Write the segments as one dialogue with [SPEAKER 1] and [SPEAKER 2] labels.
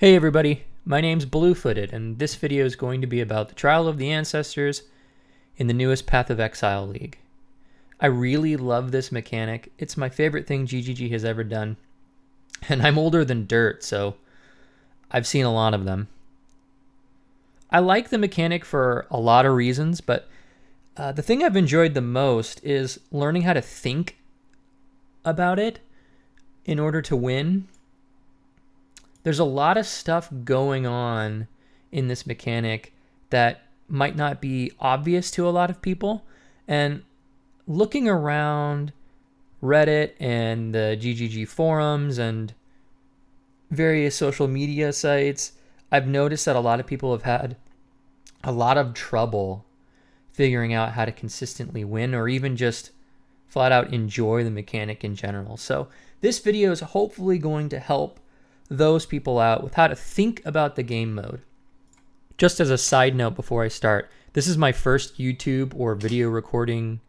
[SPEAKER 1] Hey everybody, my name's Bluefooted, and this video is going to be about the Trial of the Ancestors in the newest Path of Exile League. I really love this mechanic. It's my favorite thing GGG has ever done. And I'm older than dirt, so I've seen a lot of them. I like the mechanic for a lot of reasons, but the thing I've enjoyed the most is learning how to think about it in order to win. There's a lot of stuff going on in this mechanic that might not be obvious to a lot of people. And looking around Reddit and the GGG forums and various social media sites, I've noticed that a lot of people have had a lot of trouble figuring out how to consistently win or even just flat out enjoy the mechanic in general. So this video is hopefully going to help those people out with how to think about the game mode. Just as a side note before I start, this is my first YouTube or video recording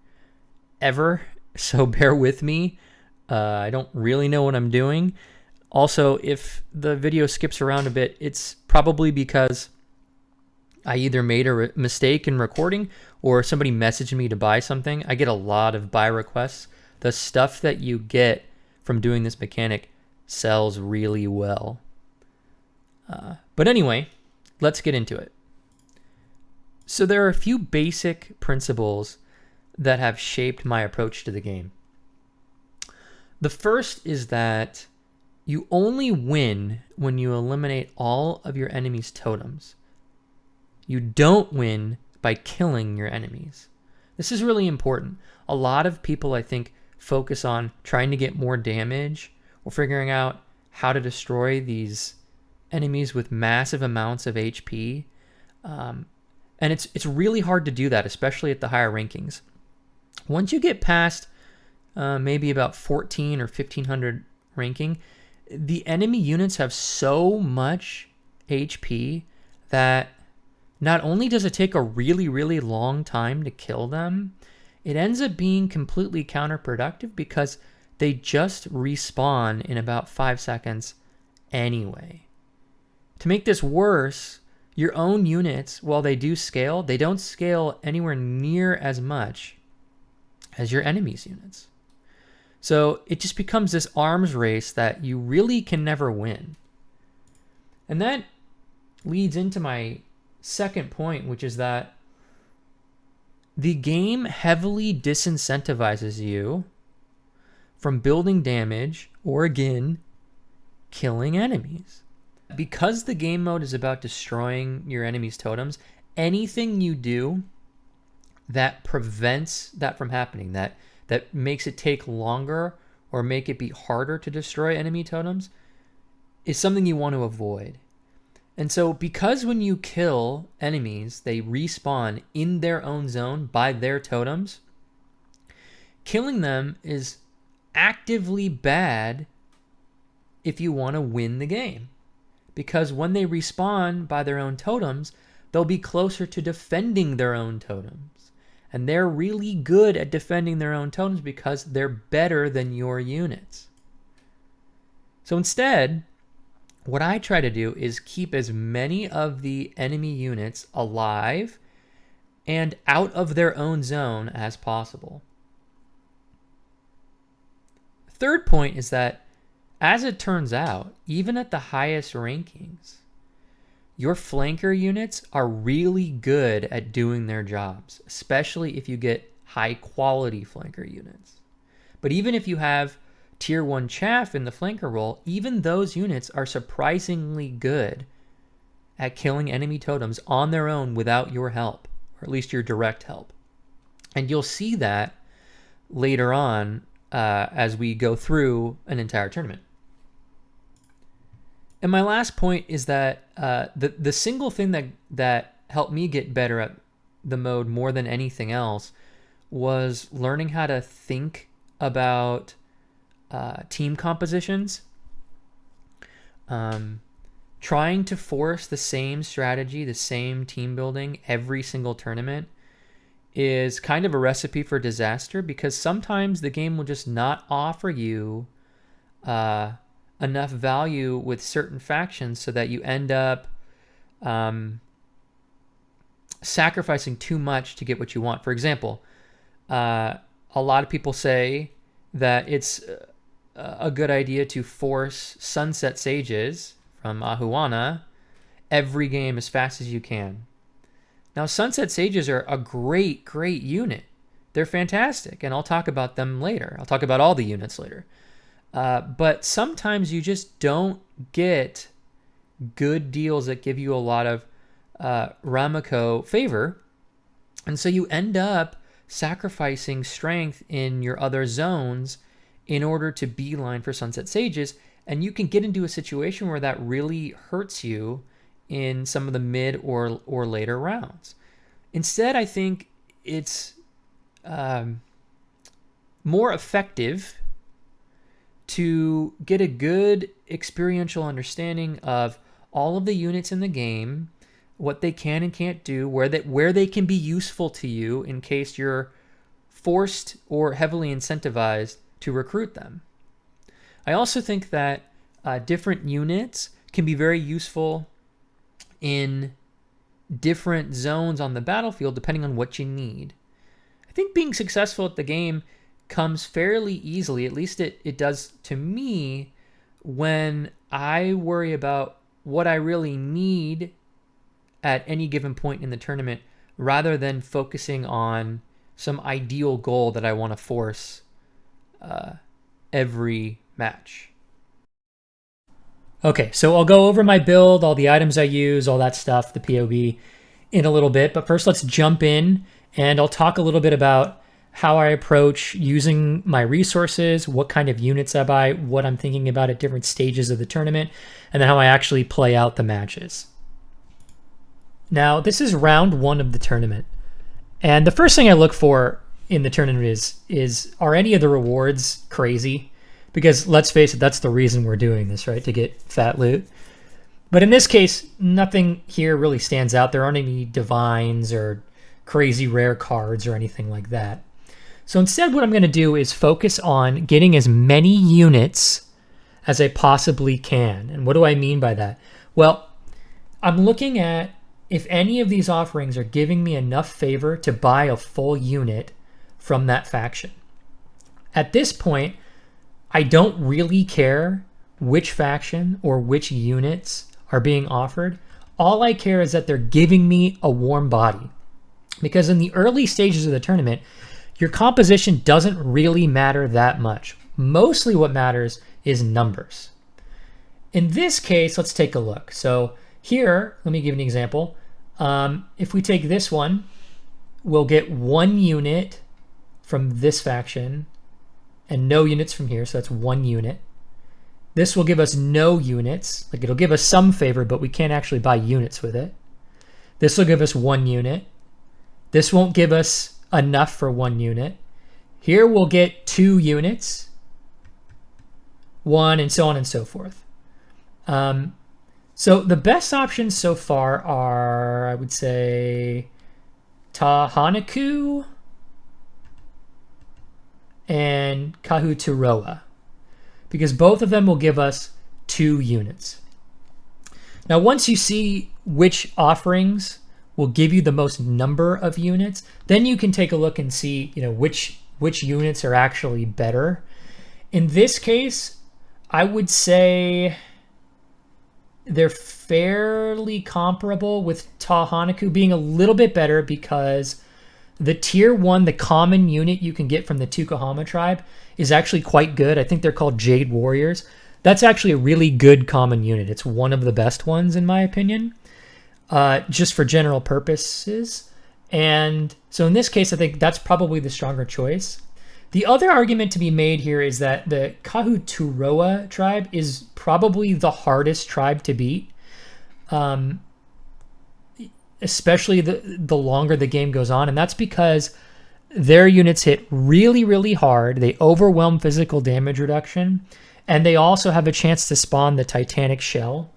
[SPEAKER 1] ever, so bear with me. I don't really know what I'm doing. Also, if the video skips around a bit, it's probably because I either made a mistake in recording or somebody messaged me to buy something. I get a lot of buy requests. The stuff that you get from doing this mechanic sells really well. But anyway, let's get into it. So there are a few basic principles that have shaped my approach to the game. The first is that you only win when you eliminate all of your enemy's totems. You don't win by killing your enemies. This is really important. A lot of people, I think, focus on trying to get more damage or figuring out how to destroy these enemies with massive amounts of HP. And it's really hard to do that, especially at the higher rankings. Once you get past maybe about 14 or 1500 ranking, the enemy units have so much HP that not only does it take a really, really long time to kill them, it ends up being completely counterproductive because they just respawn in about 5 seconds anyway. To make this worse, your own units, while they do scale, they don't scale anywhere near as much as your enemy's units. So it just becomes this arms race that you really can never win. And that leads into my second point, which is that the game heavily disincentivizes you from building damage or, again, killing enemies. Because the game mode is about destroying your enemy's totems, anything you do that prevents that from happening, that makes it take longer or make it be harder to destroy enemy totems, is something you want to avoid. And so because when you kill enemies, they respawn in their own zone by their totems, killing them is actively bad if you want to win the game. Because when they respawn by their own totems, they'll be closer to defending their own totems. And they're really good at defending their own totems because they're better than your units. So instead, what I try to do is keep as many of the enemy units alive and out of their own zone as possible. Third point is that, as it turns out, even at the highest rankings, your flanker units are really good at doing their jobs, especially if you get high quality flanker units. But even if you have tier 1 chaff in the flanker role, even those units are surprisingly good at killing enemy totems on their own without your help, or at least your direct help. And you'll see that later on as we go through an entire tournament. And my last point is that the single thing that helped me get better at the mode more than anything else was learning how to think about team compositions. Trying to force the same strategy, the same team building every single tournament is kind of a recipe for disaster, because sometimes the game will just not offer you enough value with certain factions so that you end up sacrificing too much to get what you want. For example, a lot of people say that it's a good idea to force Sunset Sages from Ahuana every game as fast as you can. Now, Sunset Sages are a great unit. They're fantastic, and I'll talk about them later. I'll talk about all the units later. But sometimes you just don't get good deals that give you a lot of Ramako favor, and so you end up sacrificing strength in your other zones in order to beeline for Sunset Sages, and you can get into a situation where that really hurts you in some of the mid or later rounds. Instead, I think it's more effective to get a good experiential understanding of all of the units in the game, what they can and can't do, where they can be useful to you in case you're forced or heavily incentivized to recruit them. I also think that different units can be very useful in different zones on the battlefield depending on what you need. I think being successful at the game comes fairly easily, at least it does to me, when I worry about what I really need at any given point in the tournament rather than focusing on some ideal goal that I want to force every match. Okay, so I'll go over my build, all the items I use, all that stuff, the POB, in a little bit. But first, let's jump in, and I'll talk a little bit about how I approach using my resources, what kind of units I buy, what I'm thinking about at different stages of the tournament, and then how I actually play out the matches. Now, this is round 1 of the tournament. And the first thing I look for in the tournament is are any of the rewards crazy? Because let's face it, that's the reason we're doing this, right? To get fat loot. But in this case, nothing here really stands out. There aren't any divines or crazy rare cards or anything like that. So instead, what I'm going to do is focus on getting as many units as I possibly can. And what do I mean by that? Well, I'm looking at if any of these offerings are giving me enough favor to buy a full unit from that faction. At this point, I don't really care which faction or which units are being offered. All I care is that they're giving me a warm body. Because in the early stages of the tournament, your composition doesn't really matter that much. Mostly what matters is numbers. In this case, let's take a look. So here, let me give an example. If we take this one, we'll get 1 unit from this faction and no units from here, so that's 1 unit. This will give us no units. Like, it'll give us some favor, but we can't actually buy units with it. This will give us 1 unit. This won't give us enough for 1 unit. Here we'll get 2 units, 1, and so on and so forth. So the best options so far are, I would say, Tahanaku and Kahuturoa, because both of them will give us 2 units. Now, once you see which offerings will give you the most number of units, then you can take a look and see, which units are actually better. In this case, I would say they're fairly comparable, with Tahanaku being a little bit better because the tier 1, the common unit you can get from the Tukohama tribe, is actually quite good. I think they're called Jade Warriors. That's actually a really good common unit. It's one of the best ones in my opinion, just for general purposes. And so in this case, I think that's probably the stronger choice. The other argument to be made here is that the Kahuturoa tribe is probably the hardest tribe to beat, especially the longer the game goes on. And that's because their units hit really, really hard. They overwhelm physical damage reduction, and they also have a chance to spawn the Titanic Shell.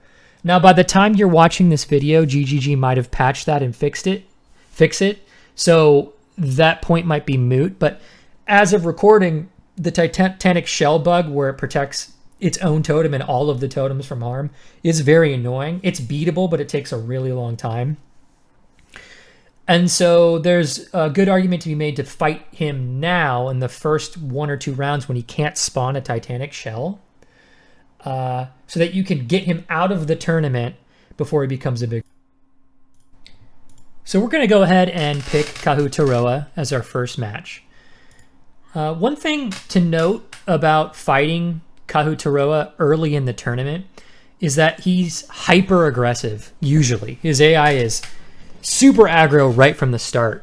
[SPEAKER 1] Now, by the time you're watching this video, GGG might have patched that and fix it. So that point might be moot, but as of recording, the Titanic Shell bug, where it protects its own totem and all of the totems from harm is very annoying. It's beatable, but it takes a really long time. And so there's a good argument to be made to fight him now in the first 1 or 2 rounds when he can't spawn a Titanic shell, so that you can get him out of the tournament before he becomes a big. So we're going to go ahead and pick Kahuturoa as our first match. One thing to note about fighting Kahuturoa early in the tournament is that he's hyper aggressive. Usually his AI is super aggro right from the start,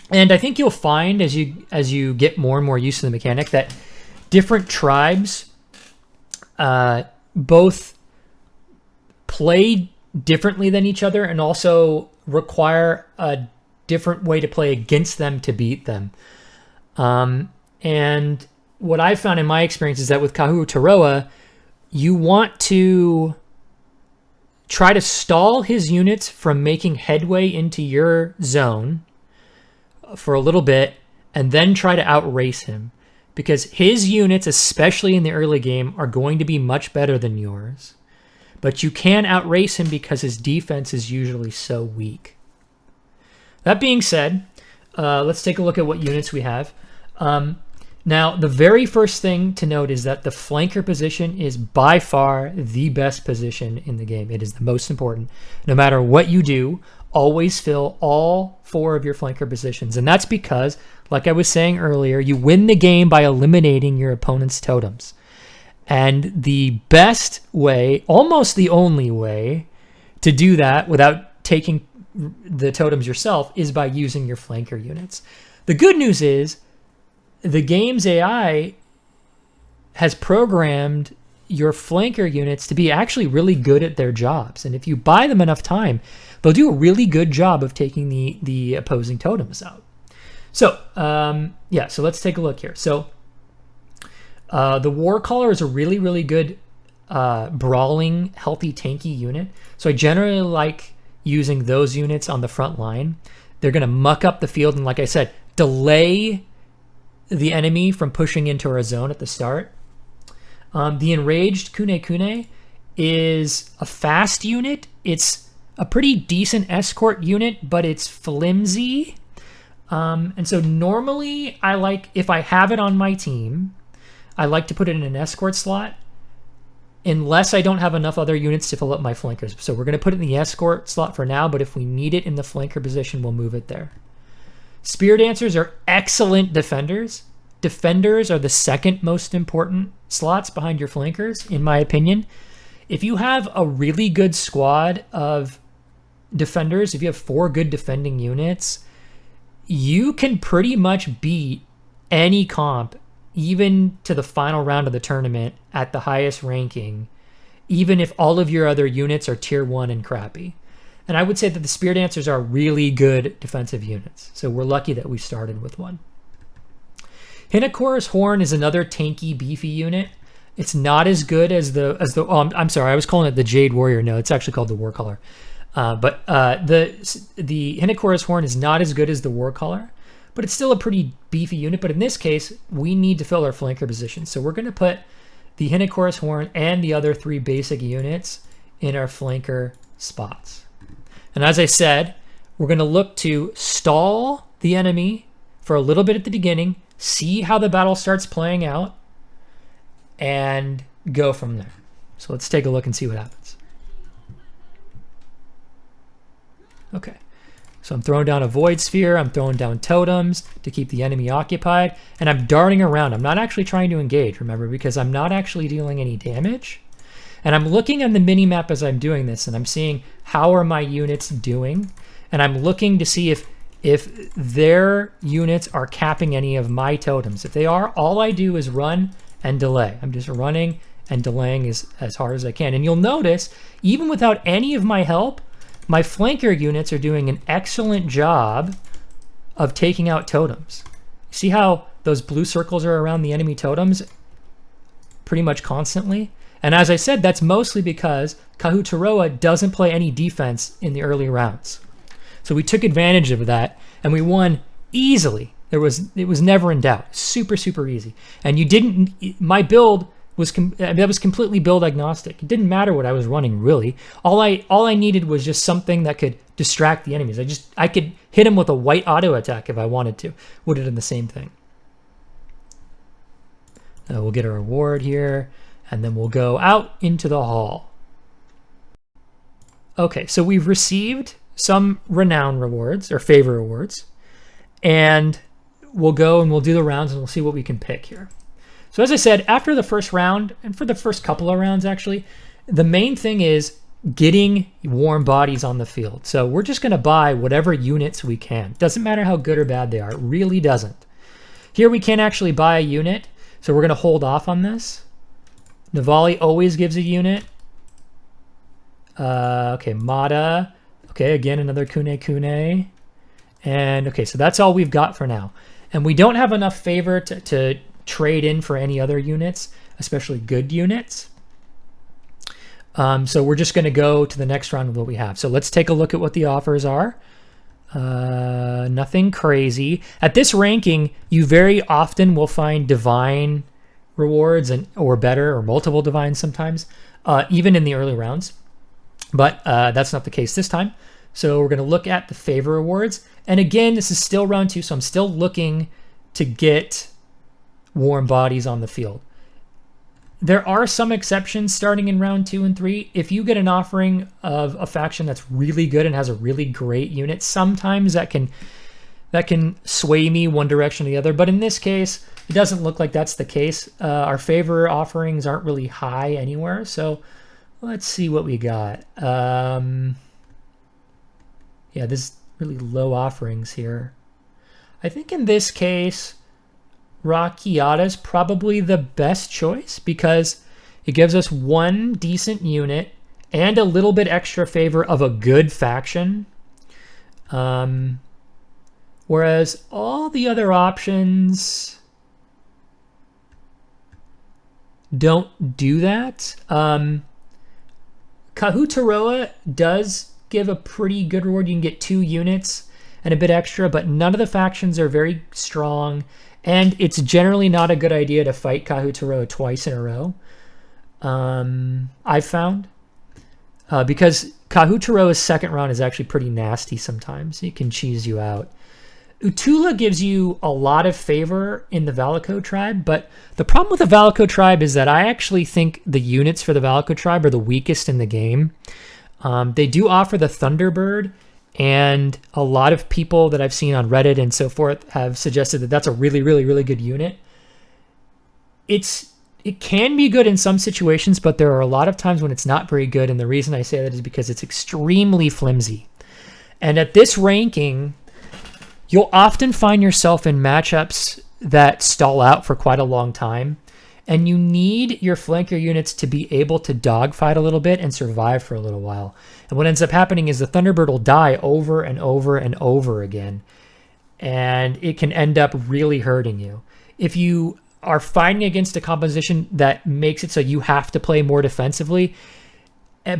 [SPEAKER 1] and I think you'll find as you get more and more used to the mechanic that different tribes both play differently than each other and also require a different way to play against them to beat them. And what I've found in my experience is that with Kahuturoa, you want to try to stall his units from making headway into your zone for a little bit and then try to outrace him, because his units, especially in the early game, are going to be much better than yours. But you can outrace him because his defense is usually so weak. That being said, let's take a look at what units we have. Now, the very first thing to note is that the flanker position is by far the best position in the game. It is the most important. No matter what you do, always fill all 4 of your flanker positions. And that's because, like I was saying earlier, you win the game by eliminating your opponent's totems. And the best way, almost the only way, to do that without taking the totems yourself is by using your flanker units. The good news is the game's AI has programmed your flanker units to be actually really good at their jobs. And if you buy them enough time, they'll do a really good job of taking the opposing totems out. So, yeah, so let's take a look here. So the Warcaller is a really, really good brawling, healthy, tanky unit. So I generally like using those units on the front line. They're going to muck up the field and, like I said, delay the enemy from pushing into our zone at the start. The Enraged Kune Kune is a fast unit. It's a pretty decent escort unit, but it's flimsy. And so normally I like, if I have it on my team, I like to put it in an escort slot unless I don't have enough other units to fill up my flankers. So we're going to put it in the escort slot for now, but if we need it in the flanker position, we'll move it there. Spear Dancers are excellent defenders. Defenders are the second most important slots behind your flankers, in my opinion. If you have a really good squad of defenders, if you have 4 good defending units, you can pretty much beat any comp, even to the final round of the tournament at the highest ranking, even if all of your other units are tier 1 and crappy. And I would say that the Spear Dancers are really good defensive units. So we're lucky that we started with one. Hinokora's Horn is another tanky, beefy unit. It's not as good as the I'm sorry, I was calling it the Jade Warrior. No, it's actually called the Warcaller. But the Hinokora's Horn is not as good as the Warcaller, but it's still a pretty beefy unit. But in this case, we need to fill our flanker position. So we're going to put the Hinokora's Horn and the other 3 basic units in our flanker spots. And as I said, we're going to look to stall the enemy for a little bit at the beginning, see how the battle starts playing out, and go from there. So let's take a look and see what happens. Okay, so I'm throwing down a Void Sphere, I'm throwing down totems to keep the enemy occupied, and I'm darting around. I'm not actually trying to engage, remember, because I'm not actually dealing any damage. And I'm looking on the mini-map as I'm doing this, and I'm seeing how are my units doing, and I'm looking to see if their units are capping any of my totems. If they are, all I do is run and delay. I'm just running and delaying as hard as I can. And you'll notice, even without any of my help, my flanker units are doing an excellent job of taking out totems. See how those blue circles are around the enemy totems pretty much constantly? And as I said, that's mostly because Kahuturoa doesn't play any defense in the early rounds. So we took advantage of that and we won easily. It was never in doubt. Super, super easy. And my build
[SPEAKER 2] that was completely build agnostic. It didn't matter what I was running really. All I needed was just something that could distract the enemies. I could hit him with a white auto attack if I wanted to. Would have done the same thing. We'll get a reward here, and then we'll go out into the hall. Okay, so we've received some renown rewards or favor rewards, and we'll go and we'll do the rounds and we'll see what we can pick here. So as I said, after the first round, and for the first couple of rounds actually, the main thing is getting warm bodies on the field. So we're just going to buy whatever units we can. Doesn't matter how good or bad they are. It really doesn't. Here we can't actually buy a unit, so we're going to hold off on this. Navali always gives a unit. Okay, Mata. Okay, again, another Kune Kune. And okay, so that's all we've got for now. And we don't have enough favor to trade in for any other units, especially good units. So we're just going to go to the next round with what we have. So let's take a look at what the offers are. Nothing crazy. At this ranking, you very often will find divine rewards or better, or multiple divines sometimes, even in the early rounds. But that's not the case this time. So we're going to look at the favor rewards. And again, this is still round 2, so I'm still looking to get warm bodies on the field. There are some exceptions starting in round 2 and 3. If you get an offering of a faction that's really good and has a really great unit, sometimes that can sway me one direction or the other. But in this case, it doesn't look like that's the case. Our favor offerings aren't really high anywhere. So let's see what we got. Yeah, there's really low offerings here. I think in this case, Rakiata is probably the best choice because it gives us one decent unit and a little bit extra favor of a good faction. Whereas all the other options don't do that. Kahuturoa does give a pretty good reward. You can get 2 units and a bit extra, but none of the factions are very strong. And it's generally not a good idea to fight Kahuturoa twice in a row, I've found. Because Kahuturoa's second round is actually pretty nasty sometimes. It can cheese you out. Utula gives you a lot of favor in the Valako tribe, but the problem with the Valako tribe is that I actually think the units for the Valako tribe are the weakest in the game. They do offer the Thunderbird, and a lot of people that I've seen on Reddit and so forth have suggested that that's a really, really, really good unit. It can be good in some situations, but there are a lot of times when it's not very good, and the reason I say that is because it's extremely flimsy. And at this ranking, you'll often find yourself in matchups that stall out for quite a long time, and you need your flanker units to be able to dogfight a little bit and survive for a little while. And what ends up happening is the Thunderbird will die over and over and over again, and it can end up really hurting you. If you are fighting against a composition that makes it so you have to play more defensively,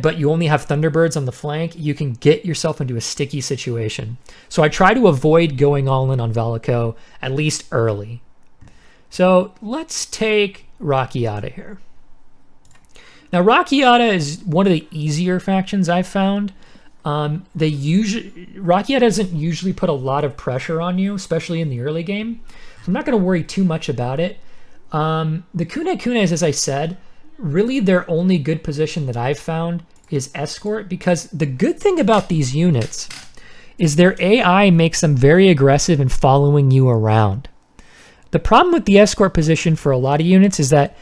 [SPEAKER 2] but you only have Thunderbirds on the flank, you can get yourself into a sticky situation. So I try to avoid going all in on Valako, at least early. So let's take Rakiata here. Now Rakiata is one of the easier factions I've found. Rakiata doesn't usually put a lot of pressure on you, especially in the early game. So I'm not going to worry too much about it. The Kune Kunes, as I said, really their only good position that I've found is escort, because the good thing about these units is their AI makes them very aggressive in following you around. The problem with the escort position for a lot of units is that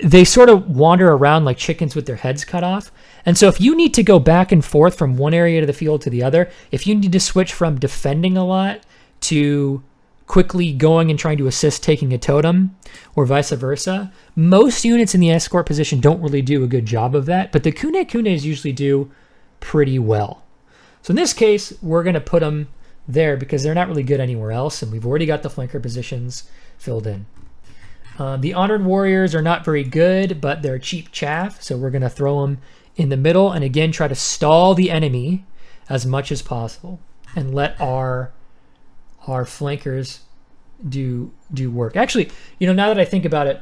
[SPEAKER 2] they sort of wander around like chickens with their heads cut off. And so if you need to go back and forth from one area of the field to the other, if you need to switch from defending a lot to quickly going and trying to assist taking a totem, or vice versa, most units in the escort position don't really do a good job of that, but the Kune Kunes usually do pretty well. So in this case, we're going to put them there because they're not really good anywhere else, and we've already got the flanker positions filled in. The Honored Warriors are not very good, but they're cheap chaff, so we're going to throw them in the middle and again try to stall the enemy as much as possible and let our flankers do work. Actually, now that I think about it,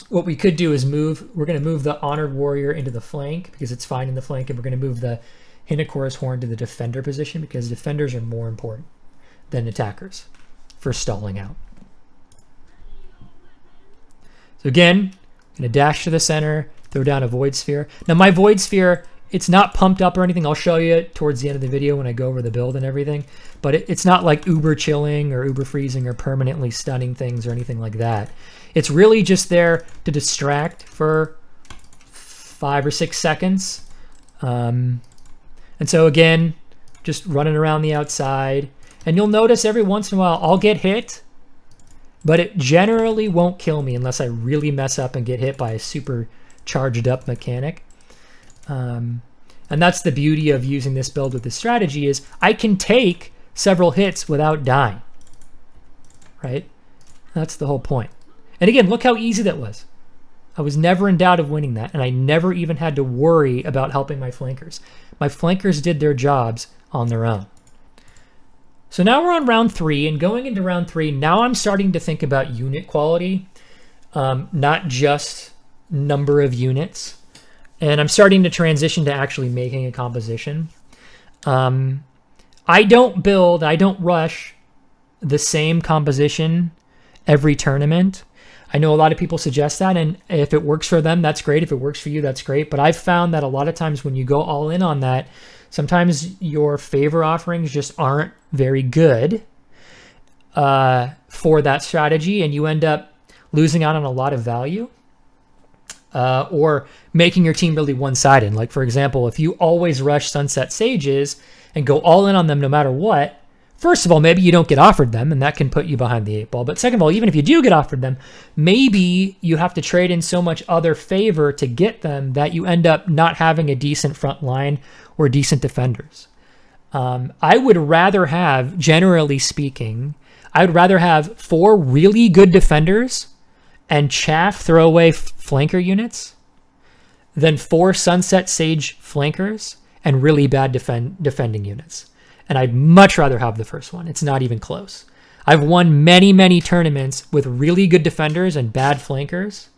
[SPEAKER 2] What we could do is we're going to move the Honored Warrior into the flank because it's fine in the flank, and we're going to move the Hinokora's Horn to the defender position because defenders are more important than attackers for stalling out. So again, I'm going to dash to the center, throw down a Void Sphere. Now my Void Sphere, it's not pumped up or anything. I'll show you it towards the end of the video when I go over the build and everything. But it's not like uber chilling or uber freezing or permanently stunning things or anything like that. It's really just there to distract for 5 or 6 seconds. And so again, just running around the outside. And you'll notice every once in a while I'll get hit, but it generally won't kill me unless I really mess up and get hit by a super charged up mechanic. And that's the beauty of using this build with this strategy is I can take several hits without dying, right? That's the whole point. And again, look how easy that was. I was never in doubt of winning that, and I never even had to worry about helping my flankers. My flankers did their jobs on their own. So now we're on round 3, and going into round 3, now I'm starting to think about unit quality, not just number of units. And I'm starting to transition to actually making a composition. I don't rush the same composition every tournament. I know a lot of people suggest that, and if it works for them, that's great. If it works for you, that's great. But I've found that a lot of times when you go all in on that, sometimes your favor offerings just aren't very good for that strategy, and you end up losing out on a lot of value. Or making your team really one-sided. Like, for example, if you always rush Sunset Sages and go all in on them no matter what, first of all, maybe you don't get offered them, and that can put you behind the 8 ball. But second of all, even if you do get offered them, maybe you have to trade in so much other favor to get them that you end up not having a decent front line or decent defenders. I would rather have, generally speaking, I would rather have 4 really good defenders and chaff throwaway flanker units than 4 Sunset Sage flankers and really bad defending units. And I'd much rather have the first one. It's not even close. I've won many, many tournaments with really good defenders and bad flankers.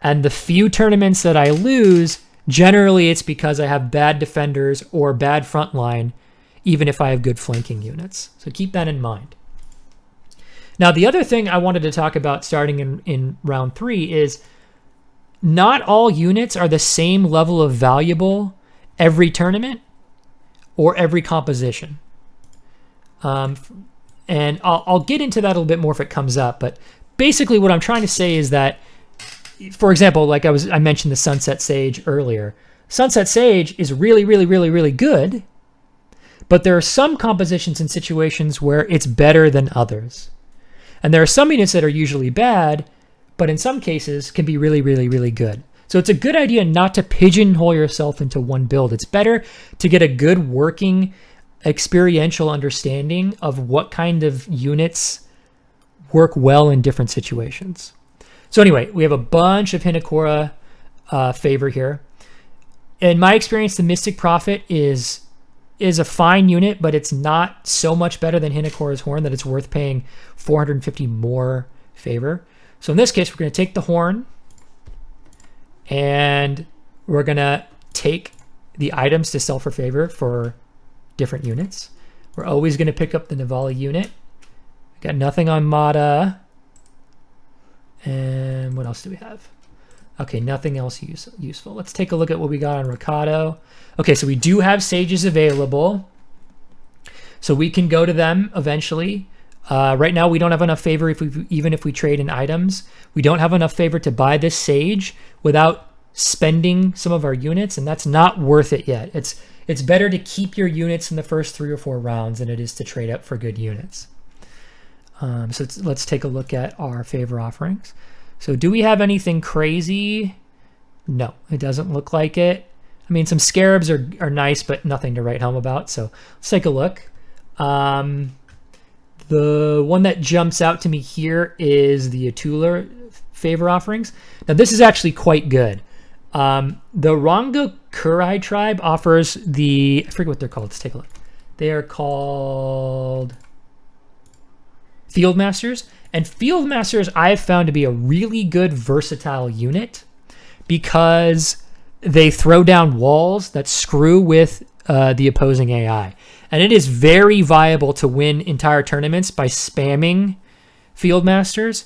[SPEAKER 2] And the few tournaments that I lose, generally it's because I have bad defenders or bad front line, even if I have good flanking units. So keep that in mind. Now, the other thing I wanted to talk about starting in round 3 is not all units are the same level of valuable every tournament or every composition. And I'll get into that a little bit more if it comes up, but basically what I'm trying to say is that, for example, like I mentioned the Sunset Sage earlier. Sunset Sage is really, really, really, really good, but there are some compositions and situations where it's better than others. And there are some units that are usually bad, but in some cases can be really, really, really good. So it's a good idea not to pigeonhole yourself into one build. It's better to get a good working experiential understanding of what kind of units work well in different situations. So anyway, we have a bunch of Hinokora favor here. In my experience, the Mystic Prophet is a fine unit, but it's not so much better than Hinokora's Horn that it's worth paying 450 more favor. So in this case, we're going to take the Horn, and we're going to take the items to sell for favor for different units. We're always going to pick up the Navali unit. Got nothing on Mata. And what else do we have? Okay, nothing else useful. Let's take a look at what we got on Ricado. Okay, so we do have Sages available. So we can go to them eventually. Right now, we don't have enough favor even if we trade in items. We don't have enough favor to buy this Sage without spending some of our units, and that's not worth it yet. It's better to keep your units in the first 3 or 4 rounds than it is to trade up for good units. So let's take a look at our favor offerings. So do we have anything crazy? No, it doesn't look like it. I mean, some scarabs are nice, but nothing to write home about. So let's take a look. The one that jumps out to me here is the Atula favor offerings. Now this is actually quite good. The Rongo Kurai tribe offers I forget what they're called. Let's take a look. They are called Fieldmasters. And Fieldmasters I have found to be a really good versatile unit because they throw down walls that screw with the opposing AI. And it is very viable to win entire tournaments by spamming Fieldmasters.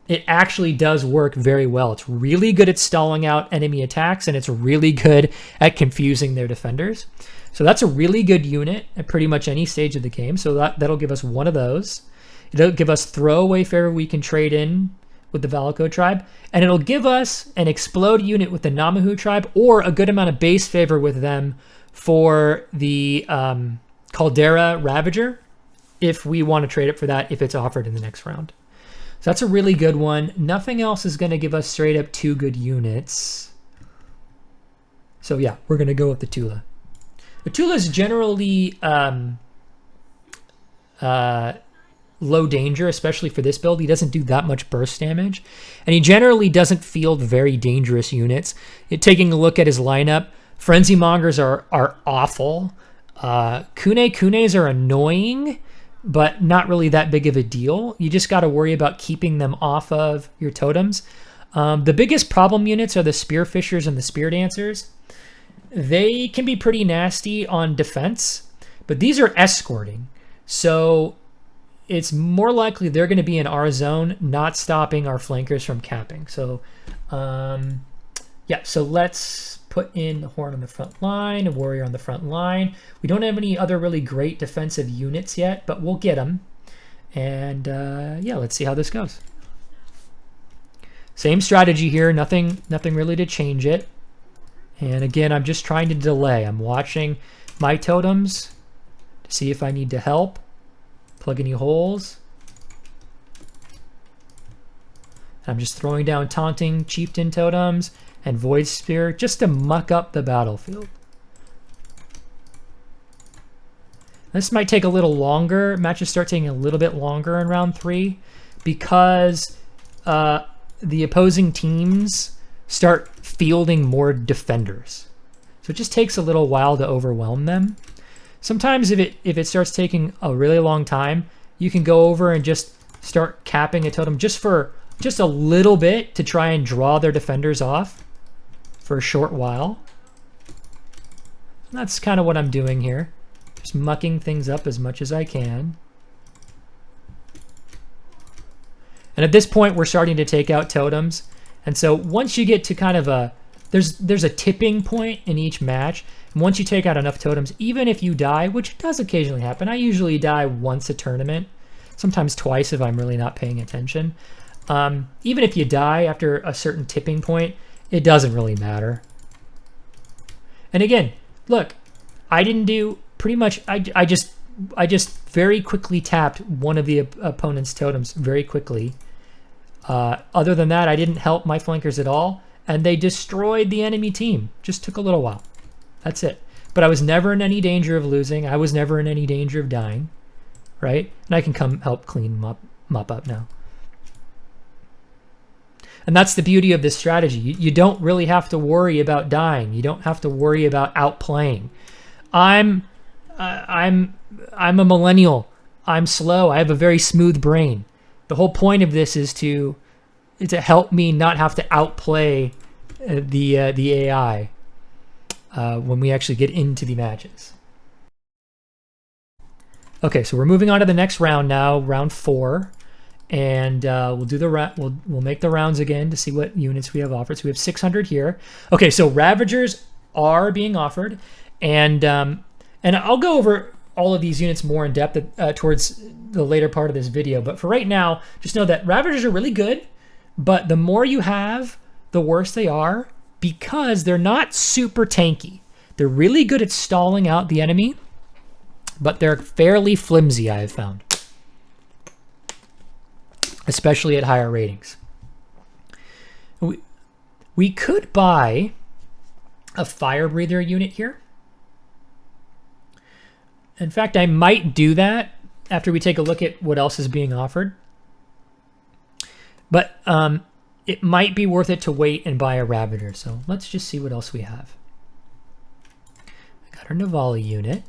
[SPEAKER 2] It actually does work very well. It's really good at stalling out enemy attacks, and it's really good at confusing their defenders. So that's a really good unit at pretty much any stage of the game. So that'll give us one of those. It'll give us throwaway favor we can trade in with the Valako tribe, and it'll give us an explode unit with the Namahu tribe or a good amount of base favor with them for the Caldera Ravager if we want to trade it for that if it's offered in the next round. So that's a really good one. Nothing else is going to give us straight up 2 good units. So yeah, we're going to go with the Tula. The Tula is generally low danger, especially for this build. He doesn't do that much burst damage, and he generally doesn't field very dangerous units. Taking a look at his lineup, Frenzy Mongers are awful. Kunes are annoying, but not really that big of a deal. You just got to worry about keeping them off of your totems. The biggest problem units are the Spearfishers and the Spear Dancers. They can be pretty nasty on defense, but these are escorting. So it's more likely they're going to be in our zone, not stopping our flankers from capping. So, yeah, so let's put in the Horn on the front line, a Warrior on the front line. We don't have any other really great defensive units yet, but we'll get them. And yeah, let's see how this goes. Same strategy here, nothing really to change it. And again, I'm just trying to delay. I'm watching my totems to see if I need to help. Plug any holes. I'm just throwing down Taunting Chieftain totems and Void Spear just to muck up the battlefield. This might take a little longer. Matches start taking a little bit longer in round 3 because the opposing teams start fielding more defenders. So it just takes a little while to overwhelm them. Sometimes if it starts taking a really long time, you can go over and just start capping a totem just a little bit to try and draw their defenders off for a short while. And that's kind of what I'm doing here. Just mucking things up as much as I can. And at this point, we're starting to take out totems. And so once you get to kind of there's a tipping point in each match. And once you take out enough totems, even if you die, which does occasionally happen, I usually die once a tournament, sometimes twice if I'm really not paying attention. Even if you die after a certain tipping point, it doesn't really matter. And again, look, I didn't do pretty much, I just very quickly tapped one of the opponent's totems very quickly. Other than that, I didn't help my flankers at all, and they destroyed the enemy team. Just took a little while. That's it. But I was never in any danger of losing. I was never in any danger of dying, right? And I can come help clean mop up now. And that's the beauty of this strategy. You don't really have to worry about dying. You don't have to worry about outplaying. I'm a millennial. I'm slow. I have a very smooth brain. The whole point of this is to help me not have to outplay the AI when we actually get into the matches. Okay, so we're moving on to the next round now, round 4, and we'll do we'll make the rounds again to see what units we have offered. So we have 600 here. Okay, so Ravagers are being offered, and I'll go over all of these units more in depth towards the later part of this video. But for right now, just know that Ravagers are really good, but the more you have, the worse they are because they're not super tanky. They're really good at stalling out the enemy, but they're fairly flimsy, I have found, especially at higher ratings. We could buy a Fire Breather unit here. In fact, I might do that after we take a look at what else is being offered. But it might be worth it to wait and buy a Ravager. So let's just see what else we have. I got our Navali unit.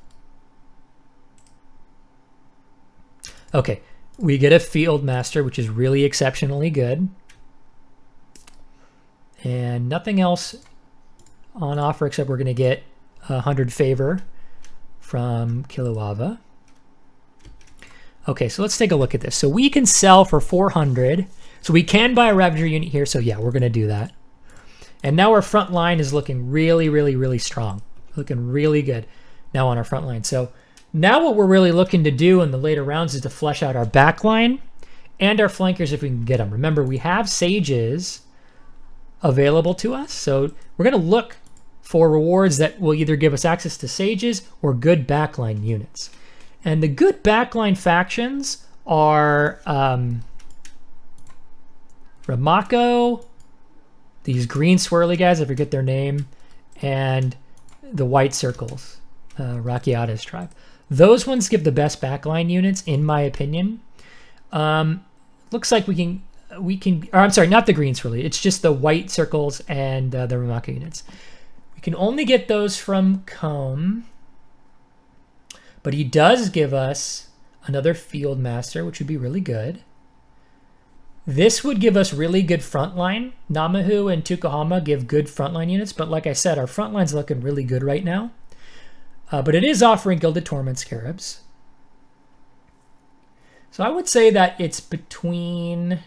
[SPEAKER 2] Okay, We get a Field Master, which is really exceptionally good. And nothing else on offer except we're going to get 100 favor from Kiloava. Okay, so let's take a look at this. So we can sell for 400. So we can buy a Ravager unit here. So yeah, we're going to do that. And now our front line is looking really, really, really strong. Looking really good now on our front line. So now what we're really looking to do in the later rounds is to flesh out our back line and our flankers if we can get them. Remember, we have sages available to us. So we're going to look for rewards that will either give us access to sages or good backline units. And the good backline factions are Ramako, these green swirly guys, I forget their name, and the white circles, Rakiata's tribe. Those ones give the best backline units, in my opinion. Looks like we can, or I'm sorry, not the green swirly. It's just the white circles and the Ramako units. We can only get those from Combe. But he does give us another Field Master, which would be really good. This would give us really good frontline. Namahu and Tukahama give good frontline units, but like I said, our frontline's looking really good right now. But it is offering Gilded Torment Scarabs. So I would say that it's between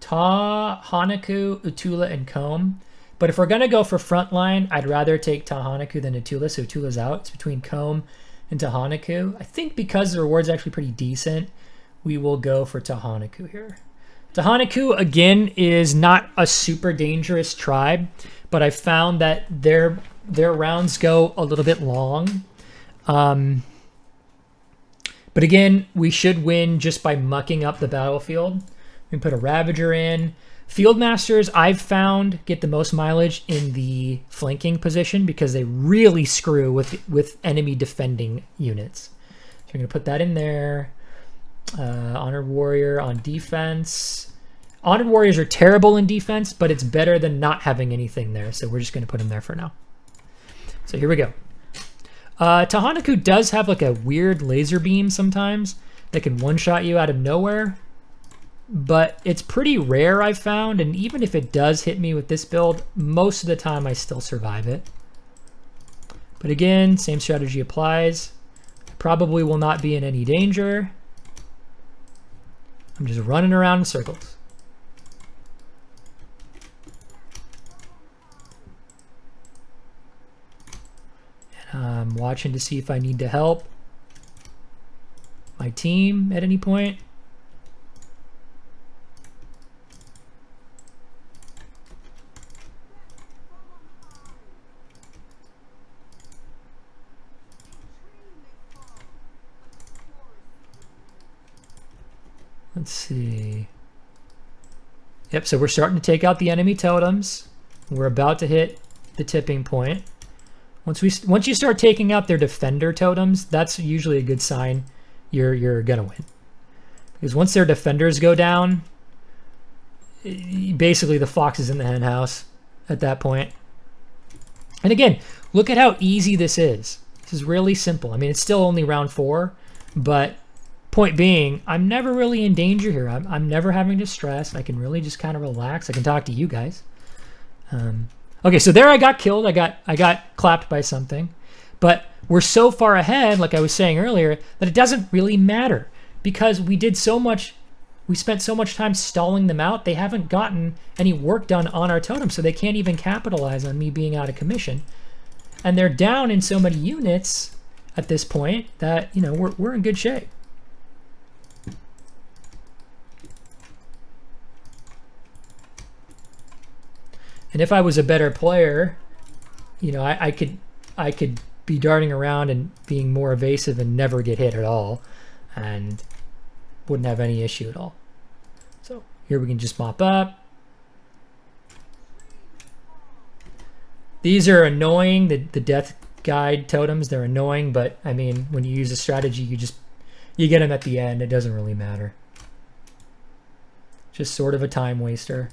[SPEAKER 2] Hanaku, Utula, and Combe. But if we're going to go for frontline, I'd rather take Tahanaku than Utula, so Utula's out. It's between Combe and Tahanaku. I think because the reward's actually pretty decent, we will go for Tahanaku here. Tahanaku, again, is not a super dangerous tribe, but I found that their rounds go a little bit long. But again, we should win just by mucking up the battlefield. We can put a Ravager in. Field Masters, I've found, get the most mileage in the flanking position because they really screw with enemy defending units. So we're going to put that in there. Honored Warrior on defense. Honored Warriors are terrible in defense, but it's better than not having anything there. So we're just going to put them there for now. So here we go. Tahanaku does have like a weird laser beam sometimes that can one-shot you out of nowhere. But it's pretty rare, I've found, and even if it does hit me with this build, most of the time I still survive it. But again, same strategy applies. I probably will not be in any danger. I'm just running around in circles. And I'm watching to see if I need to help my team at any point. Let's see. Yep, so we're starting to take out the enemy totems. We're about to hit the tipping point. Once you start taking out their defender totems, that's usually a good sign you're gonna win. Because once their defenders go down, basically the fox is in the hen house at that point. And again, look at how easy this is. This is really simple. I mean, it's still only round 4, but point being, I'm never really in danger here. I'm never having to stress. I can really just kind of relax. I can talk to you guys. Okay, so there I got killed. I got clapped by something. But we're so far ahead, like I was saying earlier, that it doesn't really matter because we spent so much time stalling them out. They haven't gotten any work done on our totem, so they can't even capitalize on me being out of commission. And they're down in so many units at this point that, you know, we're in good shape. And if I was a better player, you know, I could be darting around and being more evasive and never get hit at all, and wouldn't have any issue at all. So here we can just mop up. These are annoying, the death guide totems. They're annoying, but I mean, when you use a strategy, you get them at the end. It doesn't really matter. Just sort of a time waster.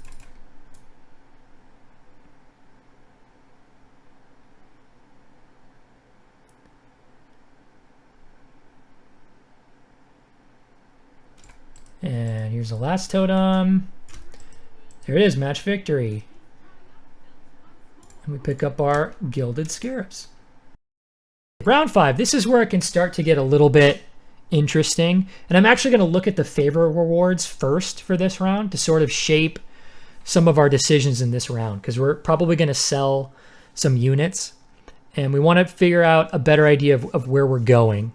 [SPEAKER 2] here's the last totem. There it is, match victory. And we pick up our Gilded Scarabs. Round 5, this is where it can start to get a little bit interesting. And I'm actually going to look at the favor rewards first for this round to sort of shape some of our decisions in this round, because we're probably going to sell some units. And we want to figure out a better idea of where we're going.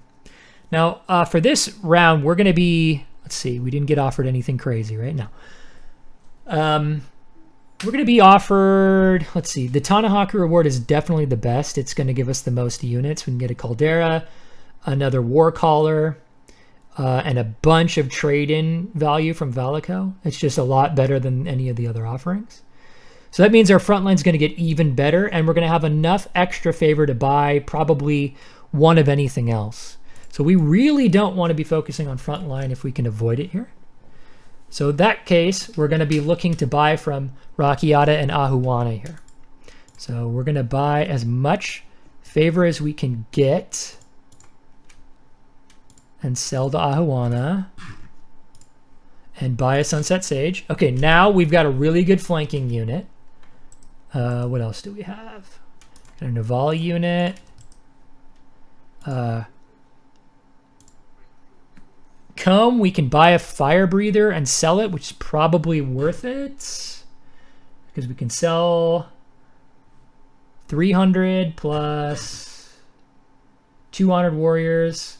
[SPEAKER 2] Now, for this round, we're going to be, let's see, we didn't get offered anything crazy right now. We're going to be offered, let's see, the Tanahaku reward is definitely the best. It's going to give us the most units. We can get a Caldera, another War Caller, and a bunch of trade-in value from Valico. It's just a lot better than any of the other offerings. So that means our front line is going to get even better, and we're going to have enough extra favor to buy probably one of anything else. So we really don't want to be focusing on front line if we can avoid it here. So in that case, we're going to be looking to buy from Rakiata and Ahuana here. So we're going to buy as much favor as we can get and sell to Ahuana and buy a Sunset Sage. Okay, now we've got a really good flanking unit. What else do we have? Got a Navali unit. Come, we can buy a Fire Breather and sell it, which is probably worth it. Because we can sell 300 plus 200 warriors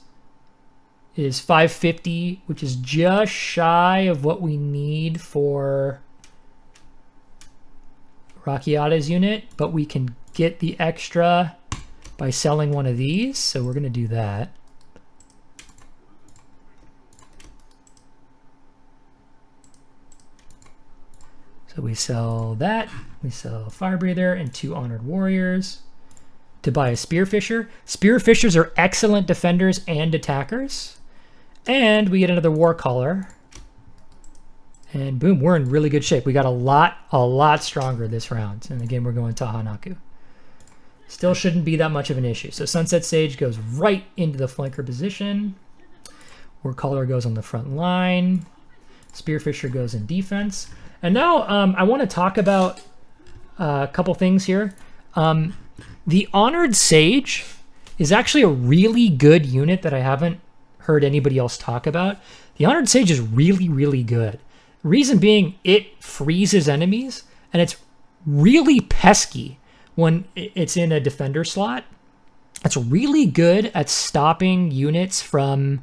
[SPEAKER 2] is 550, which is just shy of what we need for Rakiata's unit, but we can get the extra by selling one of these, so we're going to do that. So we sell that, we sell Fire Breather and 2 Honored Warriors to buy a Spearfisher. Spearfishers are excellent defenders and attackers. And we get another War Caller. And boom, we're in really good shape. We got a lot stronger this round. And again, we're going Tahanaku. Still shouldn't be that much of an issue. So Sunset Sage goes right into the flanker position. War Caller goes on the front line. Spearfisher goes in defense. And now I want to talk about a couple things here. The Honored Sage is actually a really good unit that I haven't heard anybody else talk about. The Honored Sage is really, really good. Reason being, it freezes enemies, and it's really pesky when it's in a defender slot. It's really good at stopping units from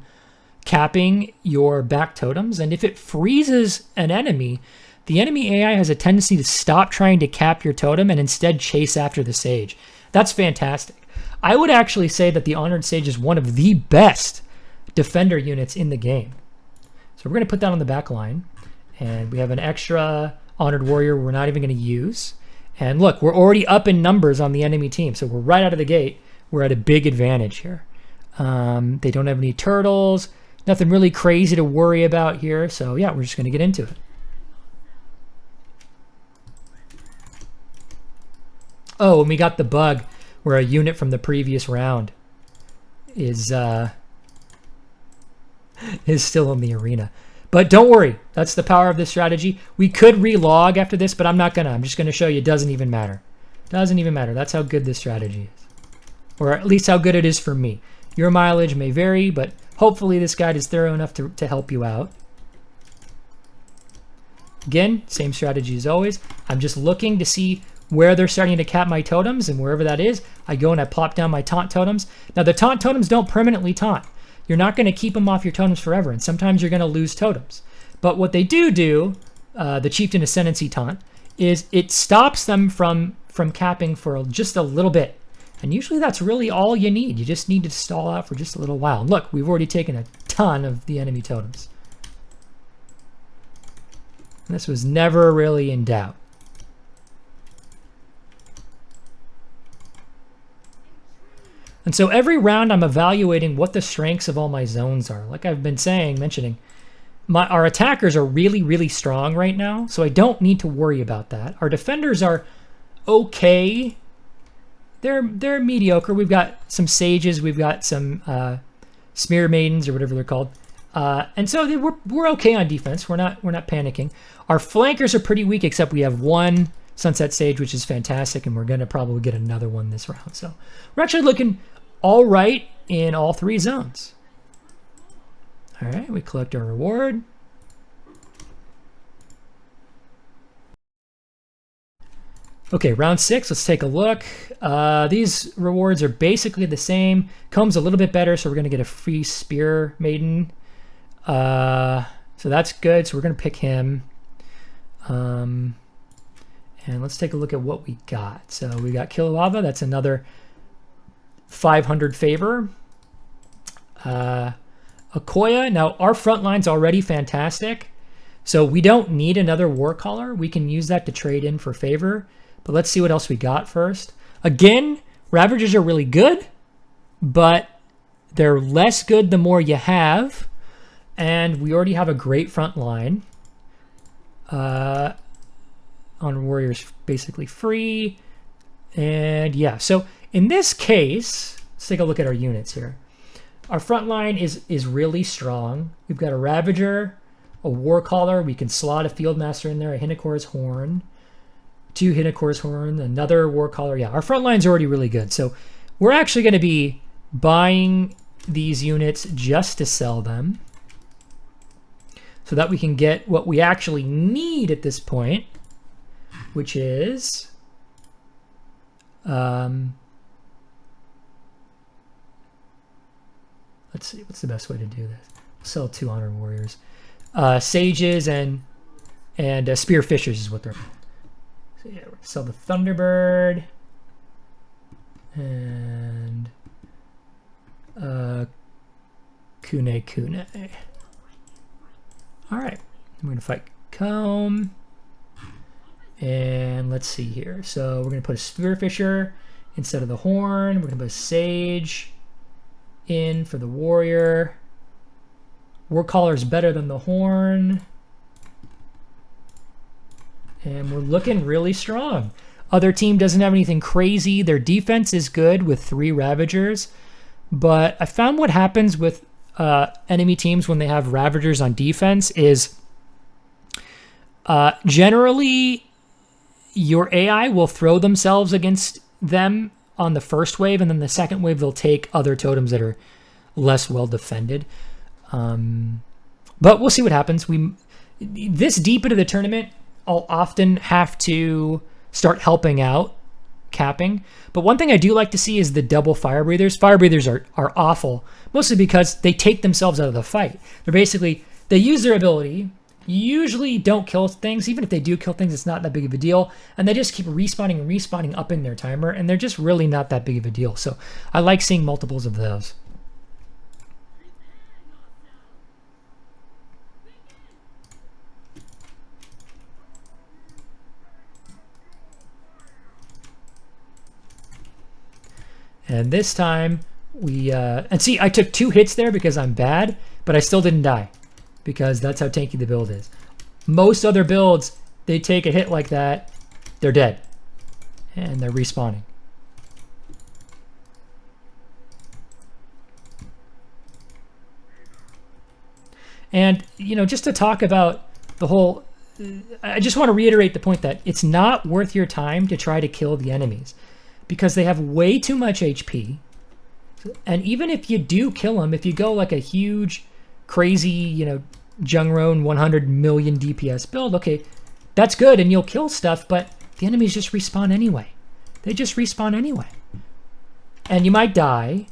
[SPEAKER 2] capping your back totems, and if it freezes an enemy, the enemy AI has a tendency to stop trying to cap your totem and instead chase after the Sage. That's fantastic. I would actually say that the Honored Sage is one of the best defender units in the game. So we're going to put that on the back line. And we have an extra Honored Warrior we're not even going to use. And look, we're already up in numbers on the enemy team. So we're right out of the gate. We're at a big advantage here. They don't have any turtles. Nothing really crazy to worry about here. So yeah, we're just going to get into it. Oh, and we got the bug where a unit from the previous round is still in the arena. But don't worry, that's the power of this strategy. We could relog after this, but I'm not gonna. I'm just gonna show you it doesn't even matter. Doesn't even matter. That's how good this strategy is. Or at least how good it is for me. Your mileage may vary, but hopefully this guide is thorough enough to help you out. Again, same strategy as always. I'm just looking to see where they're starting to cap my totems, and wherever that is, I go and I plop down my taunt totems. Now, the taunt totems don't permanently taunt. You're not going to keep them off your totems forever, and sometimes you're going to lose totems. But what they do, the Chieftain Ascendancy taunt, is it stops them from capping for just a little bit. And usually that's really all you need. You just need to stall out for just a little while. And look, we've already taken a ton of the enemy totems. And this was never really in doubt. And so every round I'm evaluating what the strengths of all my zones are. Like I've been mentioning, our attackers are really, really strong right now, so I don't need to worry about that. Our defenders are okay. They're mediocre. We've got some sages, we've got some smear maidens or whatever they're called. And so we're okay on defense. We're not panicking. Our flankers are pretty weak, except we have one Sunset Sage, which is fantastic, and we're gonna probably get another one this round. So we're actually looking all right in all three zones. All right, we collect our reward. Okay, round 6, let's take a look. These rewards are basically the same. Comb's a little bit better, so we're gonna get a free Spear Maiden. So that's good, so we're gonna pick him. And let's take a look at what we got. So we got Kilowava, that's another 500 favor. Okoya, now our front line's already fantastic, so we don't need another Warcaller. We can use that to trade in for favor. But let's see what else we got first. Again, Ravagers are really good, but they're less good the more you have. And we already have a great front line. On Warriors, basically free. And yeah, so in this case, let's take a look at our units here. Our front line is really strong. We've got a Ravager, a Warcaller. We can slot a Fieldmaster in there, a Hinocor's Horn. 2 Hinocor's Horn, another Warcaller. Yeah, our front line's already really good. So we're actually going to be buying these units just to sell them so that we can get what we actually need at this point, which is let's see, what's the best way to do this? Sell 2 Honored Warriors. Sages and Spearfishers is what they're called. So yeah, we're gonna sell the Thunderbird and Kune. All right, we're gonna fight Comb, and let's see here. So we're gonna put a Spearfisher instead of the Horn. We're gonna put a Sage in for the Warrior. Warcaller is better than the Horn. And we're looking really strong. Other team doesn't have anything crazy. Their defense is good with 3 Ravagers. But I found what happens with enemy teams when they have Ravagers on defense is generally your AI will throw themselves against them on the first wave, and then the second wave they'll take other totems that are less well defended. But we'll see what happens. This deep into the tournament, I'll often have to start helping out capping. But one thing I do like to see is the double fire breathers. Fire breathers are awful, mostly because they take themselves out of the fight. They use their ability, usually don't kill things. Even if they do kill things, it's not that big of a deal. And they just keep respawning and respawning up in their timer, and they're just really not that big of a deal. So I like seeing multiples of those. And this time we, and see, I took 2 hits there because I'm bad, but I still didn't die because that's how tanky the build is. Most other builds, they take a hit like that, they're dead and they're respawning. And, you know, just to talk about the whole, I just want to reiterate the point that it's not worth your time to try to kill the enemies, because they have way too much HP. And even if you do kill them, if you go like a huge, crazy, you know, Jungroan 100 million DPS build, okay, that's good and you'll kill stuff, but the enemies just respawn anyway. They just respawn anyway. And you might die,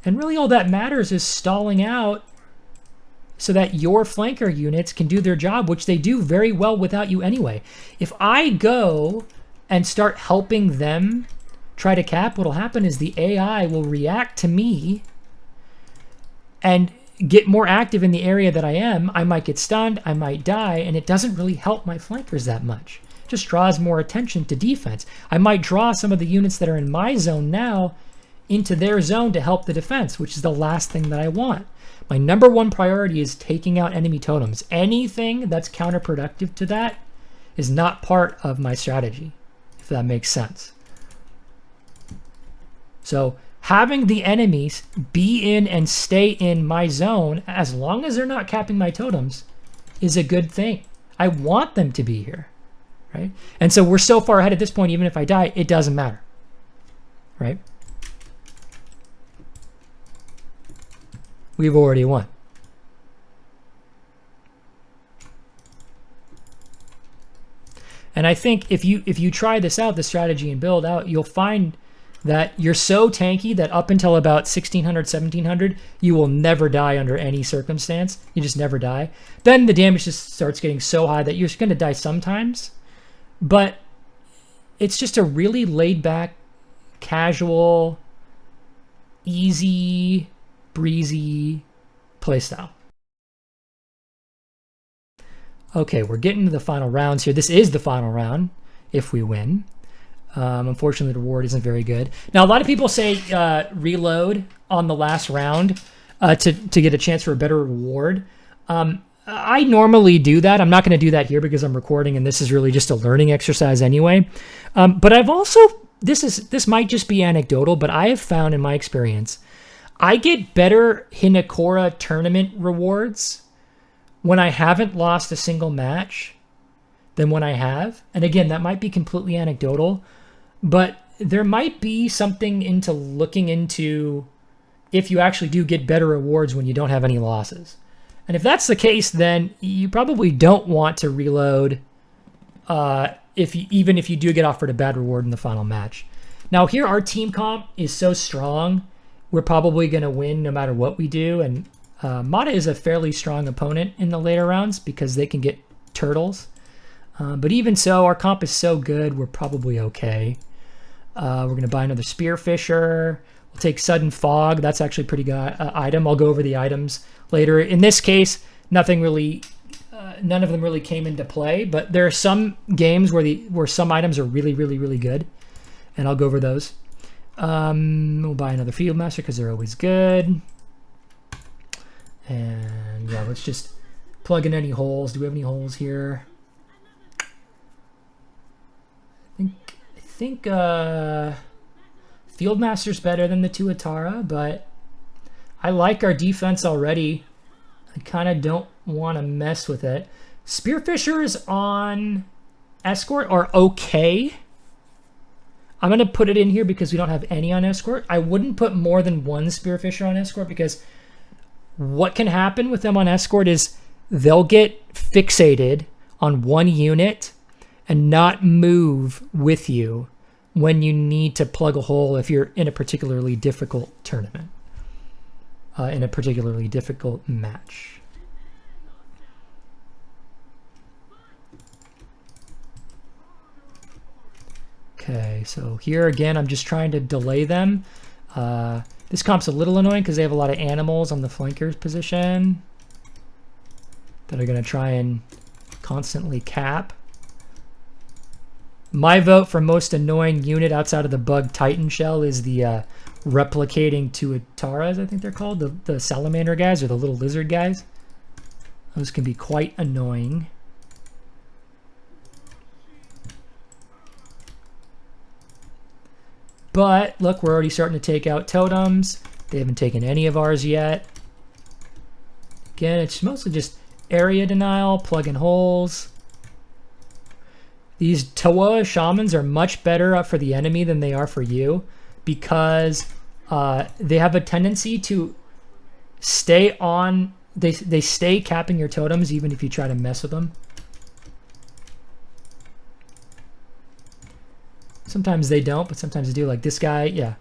[SPEAKER 2] and really all that matters is stalling out so that your flanker units can do their job, which they do very well without you anyway. If I go and start helping them try to cap, what'll happen is the AI will react to me and get more active in the area that I am. I might get stunned, I might die, and it doesn't really help my flankers that much. It just draws more attention to defense. I might draw some of the units that are in my zone now into their zone to help the defense, which is the last thing that I want. My number 1 priority is taking out enemy totems. Anything that's counterproductive to that is not part of my strategy, if that makes sense. So having the enemies be in and stay in my zone, as long as they're not capping my totems, is a good thing. I want them to be here, right? And so we're so far ahead at this point, even if I die, it doesn't matter, right? We've already won. And I think if you try this out, the strategy and build out, you'll find that you're so tanky that up until about 1600, 1700, you will never die under any circumstance. You just never die. Then the damage just starts getting so high that you're going to die sometimes. But it's just a really laid back, casual, easy, breezy playstyle. Okay, we're getting to the final rounds here. This is the final round if we win. Unfortunately, the reward isn't very good. Now, a lot of people say reload on the last round to get a chance for a better reward. I normally do that. I'm not going to do that here because I'm recording, and this is really just a learning exercise anyway. But I've also, this might just be anecdotal, but I have found in my experience, I get better Hinekora tournament rewards when I haven't lost a single match than when I have. And again, that might be completely anecdotal, but there might be something into looking into if you actually do get better rewards when you don't have any losses. And if that's the case, then you probably don't want to reload even if you do get offered a bad reward in the final match. Now here, our team comp is so strong, we're probably going to win no matter what we do. And Mata is a fairly strong opponent in the later rounds because they can get turtles. But even so, our comp is so good, we're probably okay. We're going to buy another Spearfisher. We'll take Sudden Fog. That's actually a pretty good item. I'll go over the items later. In this case, nothing really, none of them really came into play. But there are some games where some items are really, really, really good, and I'll go over those. We'll buy another Fieldmaster because they're always good. And yeah, let's just plug in any holes. Do we have any holes here? I think Fieldmaster's better than the Tuatara, but I like our defense already. I kind of don't want to mess with it. Spearfishers on Escort are okay. I'm going to put it in here because we don't have any on Escort. I wouldn't put more than one Spearfisher on Escort because what can happen with them on Escort is they'll get fixated on one unit and not move with you when you need to plug a hole if you're in a particularly difficult tournament, in a particularly difficult match. Okay, so here again, I'm just trying to delay them. This comp's a little annoying because they have a lot of animals on the flankers position that are going to try and constantly cap. My vote for most annoying unit outside of the bug Titan shell is the replicating Tuataras, I think they're called, the salamander guys or the little lizard guys. Those can be quite annoying. But look, we're already starting to take out totems. They haven't taken any of ours yet. Again, it's mostly just area denial, plugging holes. These Toa shamans are much better for the enemy than they are for you because they have a tendency to stay on, they stay capping your totems even if you try to mess with them. Sometimes they don't, but sometimes they do. Like this guy, yeah.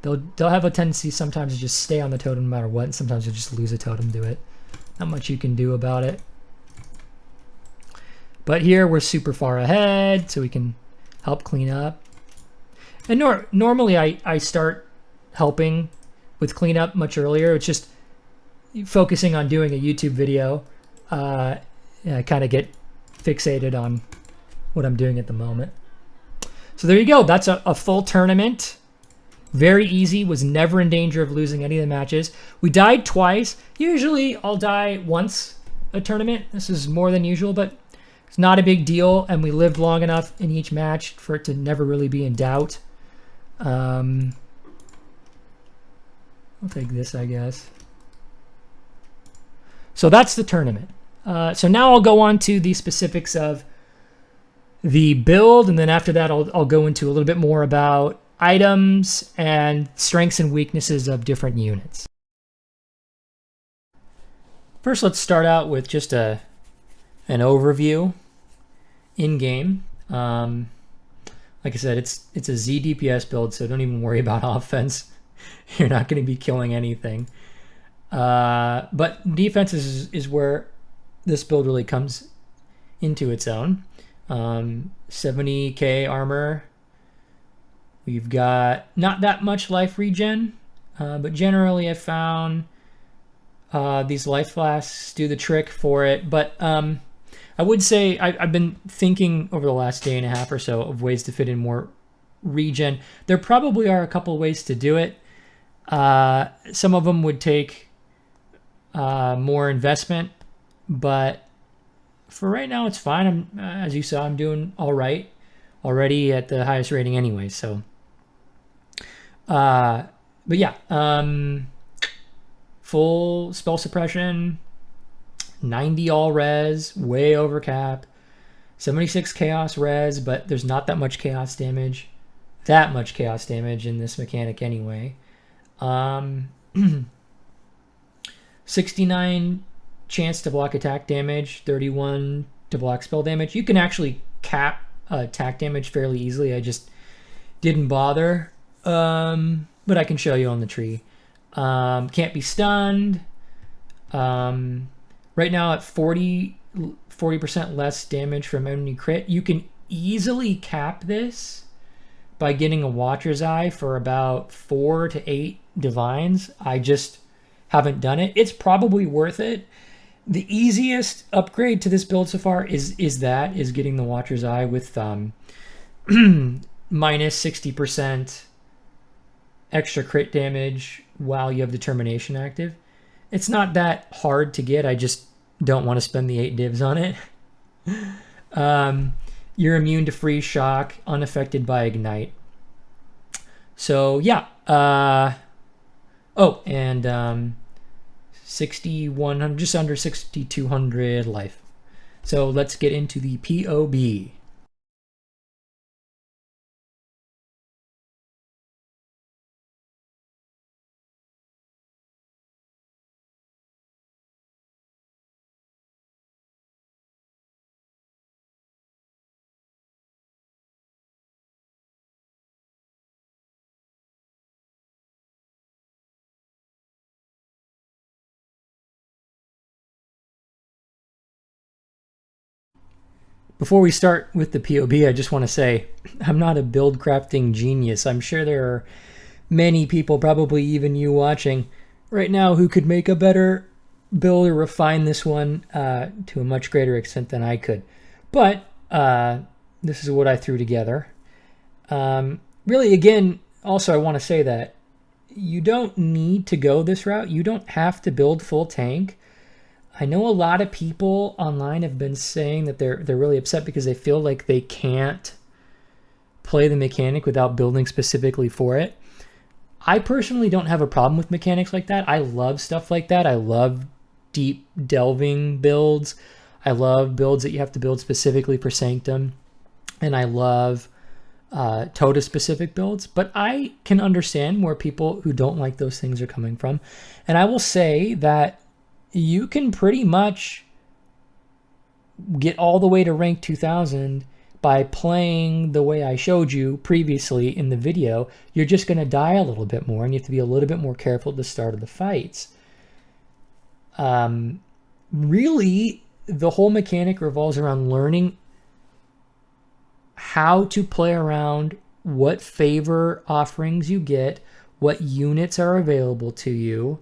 [SPEAKER 2] They'll have a tendency sometimes to just stay on the totem no matter what, and sometimes you'll just lose a totem to it. Not much you can do about it. But here we're super far ahead, so we can help clean up. And normally I start helping with cleanup much earlier. It's just focusing on doing a YouTube video. I kind of get fixated on what I'm doing at the moment. So there you go. That's a full tournament. Very easy. Was never in danger of losing any of the matches. We died twice. Usually I'll die once a tournament. This is more than usual, but it's not a big deal. And we lived long enough in each match for it to never really be in doubt. I'll take this, I guess. So that's the tournament. So now I'll go on to the specifics of the build, and then after that I'll go into a little bit more about items and strengths and weaknesses of different units. First, let's start out with just an overview in game. Like I said, it's a Z DPS build, so don't even worry about offense. You're not going to be killing anything. But defense is where this build really comes into its own. 70k armor. We've got not that much life regen, but generally I found these life flasks do the trick for it. But I would say I've been thinking over the last day and a half or so of ways to fit in more regen. There probably are a couple ways to do it. Some of them would take more investment, but for right now it's fine. As you saw, I'm doing all right already at the highest rating anyway. So, but yeah, full spell suppression, 90 all res, way over cap, 76 chaos res, but there's not that much chaos damage in this mechanic anyway. 69 chance to block attack damage, 31 to block spell damage. You can actually cap attack damage fairly easily. I just didn't bother, but I can show you on the tree. Can't be stunned. Right now at 40% less damage from enemy crit. You can easily cap this by getting a Watcher's Eye for about 4 to 8 divines. I just haven't done it. It's probably worth it. The easiest upgrade to this build so far is getting the Watcher's Eye with minus 60% extra crit damage while you have Determination active. It's not that hard to get. I just don't want to spend the 8 divs on it. You're immune to freeze shock, unaffected by ignite. So yeah. Oh, and 6,100, just under 6,200 life. So let's get into the POB. Before we start with the POB, I just want to say I'm not a build crafting genius. I'm sure there are many people, probably even you watching right now, who could make a better build or refine this one to a much greater extent than I could. But this is what I threw together. Really, again, also I want to say that you don't need to go this route. You don't have to build full tank. I know a lot of people online have been saying that they're really upset because they feel like they can't play the mechanic without building specifically for it. I personally don't have a problem with mechanics like that. I love stuff like that. I love deep delving builds. I love builds that you have to build specifically for Sanctum. And I love Tota specific builds. But I can understand where people who don't like those things are coming from. And I will say that you can pretty much get all the way to rank 2000 by playing the way I showed you previously in the video. You're just going to die a little bit more, and you have to be a little bit more careful at the start of the fights. Really, the whole mechanic revolves around learning how to play around, what favor offerings you get, what units are available to you,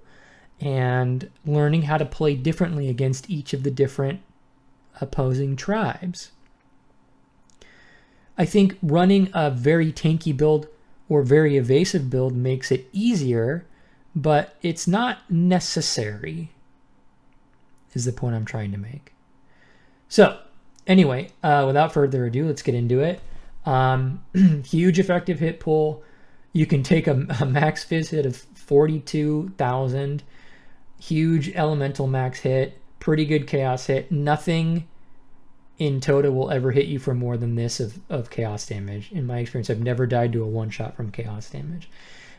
[SPEAKER 2] and learning how to play differently against each of the different opposing tribes. I think running a very tanky build or very evasive build makes it easier, but it's not necessary, is the point I'm trying to make. So, anyway, without further ado, let's get into it. Huge effective hit pull. You can take a max fizz hit of 42,000, huge elemental max hit, pretty good chaos hit. Nothing in Tota will ever hit you for more than this of chaos damage. In my experience, I've never died to a one-shot from chaos damage.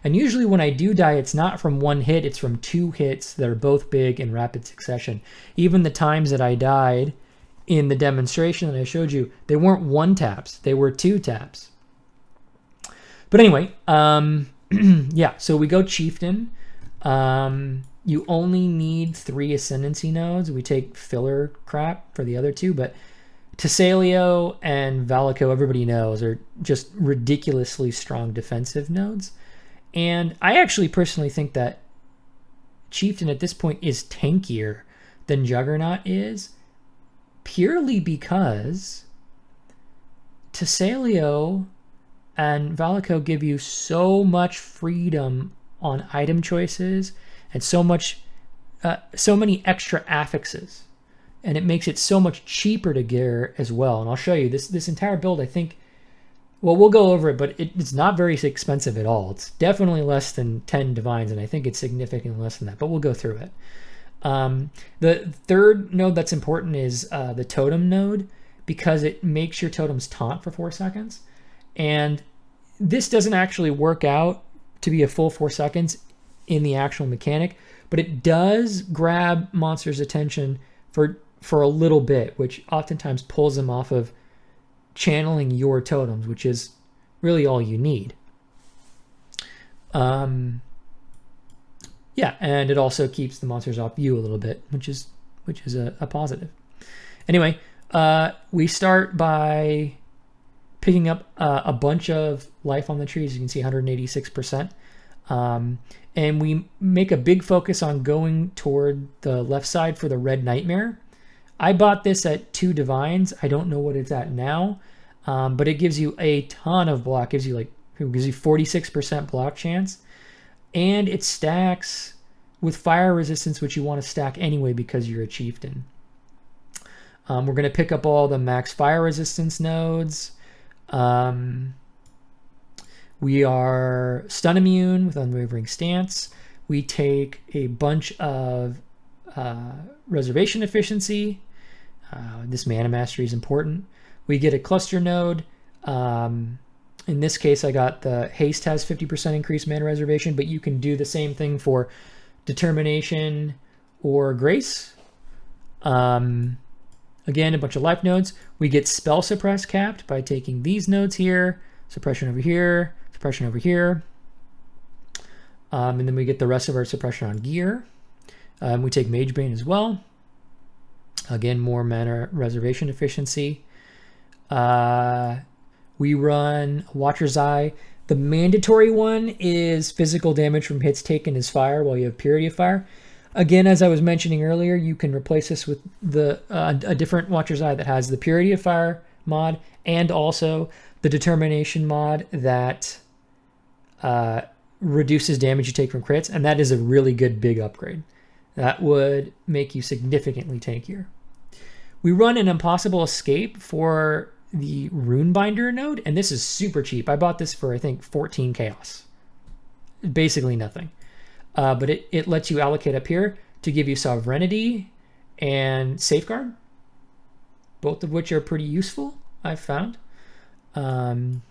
[SPEAKER 2] And usually when I do die, it's not from one hit, it's from 2 hits that are both big in rapid succession. Even the times that I died in the demonstration that I showed you, they weren't 1 taps, they were 2 taps. But anyway, yeah, so we go Chieftain. You only need 3 Ascendancy nodes. We take filler crap for the other 2, but Tessalio and Valico, everybody knows, are just ridiculously strong defensive nodes. And I actually personally think that Chieftain at this point is tankier than Juggernaut is, purely because Tessalio and Valico give you so much freedom on item choices and so many extra affixes. And it makes it so much cheaper to gear as well. And I'll show you this entire build, I think, well, we'll go over it, but it's not very expensive at all. It's definitely less than 10 divines, and I think it's significantly less than that, but we'll go through it. The third node that's important is the totem node, because it makes your totems taunt for 4 seconds. And this doesn't actually work out to be a full 4 seconds in the actual mechanic, but it does grab monsters' attention for a little bit, which oftentimes pulls them off of channeling your totems, which is really all you need. Yeah, and it also keeps the monsters off you a little bit, which is a positive. Anyway, we start by picking up a bunch of life on the tree. As you can see, 186%. And we make a big focus on going toward the left side for the Red Nightmare. I bought this at 2 divines. I don't know what it's at now, but it gives you a ton of block. It gives you 46% block chance, and it stacks with fire resistance, which you want to stack anyway because you're a chieftain. We're going to pick up all the max fire resistance nodes. We are stun immune with unwavering stance. We take a bunch of reservation efficiency. This mana mastery is important. We get a cluster node. In this case, I got the haste has 50% increased mana reservation, but you can do the same thing for determination or grace. Again, a bunch of life nodes. We get spell suppress capped by taking these nodes here, suppression over here, suppression over here. And then we get the rest of our suppression on gear. We take Mage Bane as well. Again, more mana reservation efficiency. We run Watcher's Eye. The mandatory one is physical damage from hits taken as fire while you have Purity of Fire. Again, as I was mentioning earlier, you can replace this with a different Watcher's Eye that has the Purity of Fire mod and also the Determination mod that reduces damage you take from crits, and that is a really good big upgrade. That would make you significantly tankier. We run an Impossible Escape for the Runebinder node, and this is super cheap. I bought this for, I think, 14 chaos. Basically nothing. But it lets you allocate up here to give you Sovereignty and Safeguard, both of which are pretty useful, I've found. And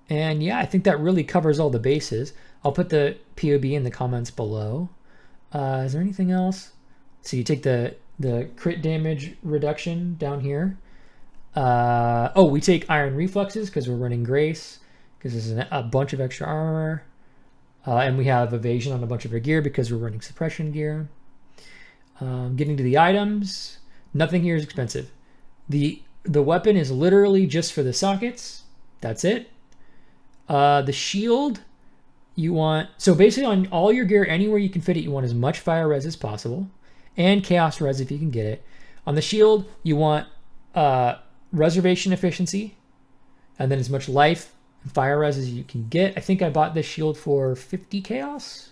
[SPEAKER 2] yeah, I think that really covers all the bases. I'll put the POB in the comments below. Is there anything else? So you take the crit damage reduction down here. Oh, we take Iron Reflexes because we're running Grace, because there's a bunch of extra armor. And we have Evasion on a bunch of our gear because we're running Suppression gear. Getting to the items, nothing here is expensive. The weapon is literally just for the sockets. That's it. The shield, you want, so basically on all your gear, anywhere you can fit it, you want as much fire res as possible, and chaos res if you can get it. On the shield, you want reservation efficiency, and then as much life and fire res as you can get. I think I bought this shield for 50 chaos,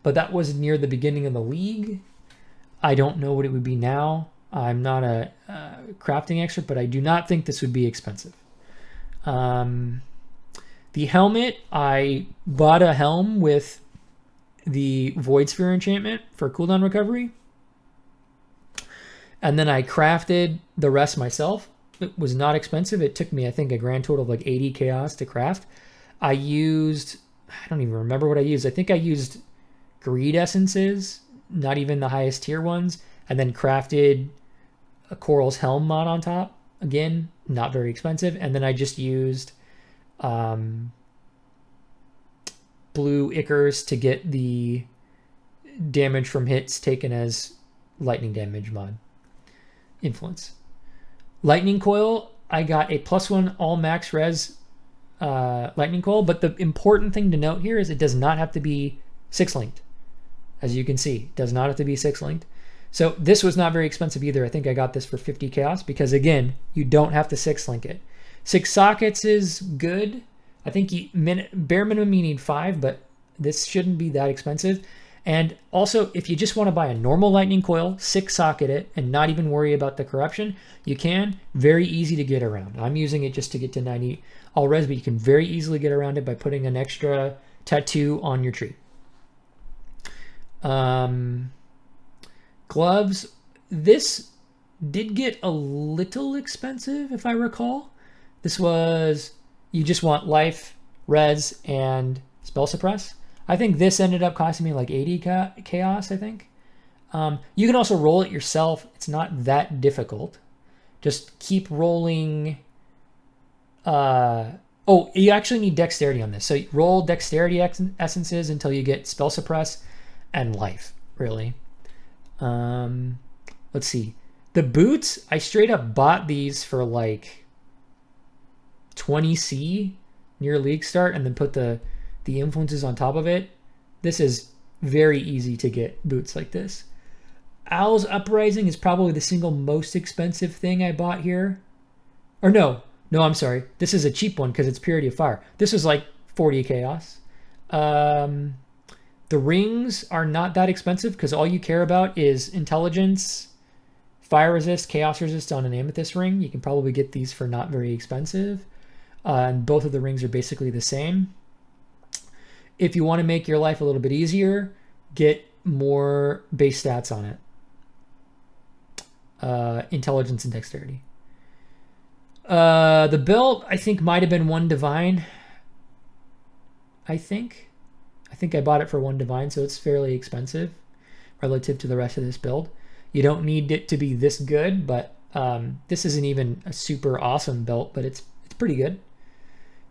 [SPEAKER 2] but that was near the beginning of the league. I don't know what it would be now. I'm not a crafting expert, but I do not think this would be expensive. The helmet, I bought a helm with the Void Sphere enchantment for cooldown recovery. And then I crafted the rest myself. It was not expensive. It took me, I think, a grand total of like 80 chaos to craft. I don't even remember what I used. I think I used greed essences, not even the highest tier ones, and then crafted a Coral's helm mod on top. Again, not very expensive. And then I just used blue Ichors to get the damage from hits taken as lightning damage mod influence. Lightning coil, I got a +1 all max res lightning coil, but the important thing to note here is it does not have to be 6-linked. As you can see, it does not have to be 6-linked. So this was not very expensive either. I think I got this for 50 chaos because, again, you don't have to 6-link it. 6 sockets is good. I think bare minimum you need 5, but this shouldn't be that expensive. And also, if you just want to buy a normal lightning coil, 6-socket it, and not even worry about the corruption, you can. Very easy to get around. I'm using it just to get to 90 all res, but you can very easily get around it by putting an extra tattoo on your tree. Gloves. This did get a little expensive, if I recall. This was, you just want life, res, and spell suppress. I think this ended up costing me like 80 chaos, I think. You can also roll it yourself. It's not that difficult. Just keep rolling. Oh, you actually need dexterity on this. So roll dexterity essences until you get spell suppress and life, really. Let's see. The boots, I straight up bought these for like 20C near league start and then put the influences on top of it. This is very easy to get boots like this. Owl's Uprising is probably the single most expensive thing I bought here. Or no, I'm sorry. This is a cheap one because it's Purity of Fire. This was like 40 chaos. The rings are not that expensive because all you care about is intelligence, fire resist, chaos resist on an amethyst ring. You can probably get these for not very expensive. And both of the rings are basically the same. If you want to make your life a little bit easier, get more base stats on it. Intelligence and dexterity. The belt, I think, might have been 1 divine. I think I bought it for 1 divine, so it's fairly expensive relative to the rest of this build. You don't need it to be this good, but this isn't even a super awesome belt, but it's pretty good.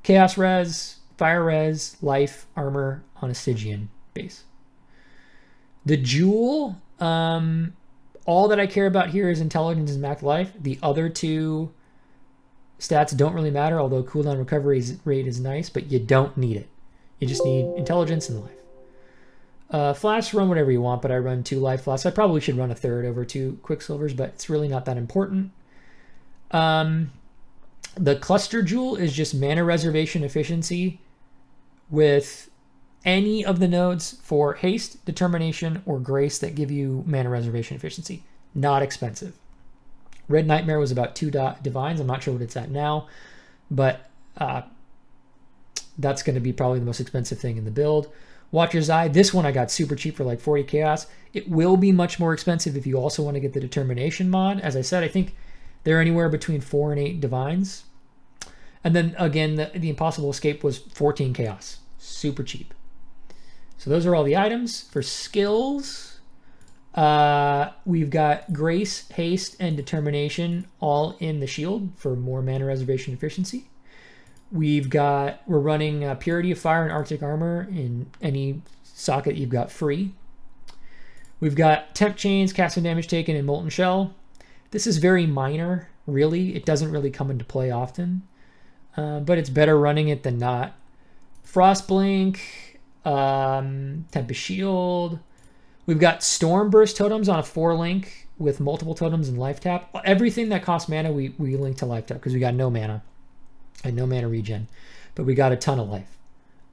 [SPEAKER 2] Chaos res, fire res, life, armor on a Stygian base. The jewel, all that I care about here is intelligence and max life. The other 2 stats don't really matter, although cooldown recovery rate is nice, but you don't need it. You just need intelligence and life. Flash, run whatever you want, but I run 2 life flasks. I probably should run a 3rd over 2 quicksilvers, but it's really not that important. The cluster jewel is just mana reservation efficiency with any of the nodes for haste, determination, or grace that give you mana reservation efficiency. Not expensive. Red Nightmare was about 2 divines. I'm not sure what it's at now, but that's going to be probably the most expensive thing in the build. Watcher's Eye. This one I got super cheap for like 40 chaos. It will be much more expensive if you also want to get the determination mod. As I said, I think they're anywhere between 4 and 8 divines. And then again, the Impossible Escape was 14 chaos. Super cheap. So those are all the items. For skills, we've got Grace, Haste, and Determination all in the shield for more mana reservation efficiency. We're running Purity of Fire and Arctic Armor in any socket you've got free. We've got Temp Chains, Cast and Damage Taken, and Molten Shell. This is very minor, really. It doesn't really come into play often, but it's better running it than not. Frostblink, Tempest Shield. We've got Stormburst totems on a 4-link with multiple totems and life tap. Everything that costs mana, we link to life tap because we got no mana and no mana regen, but we got a ton of life.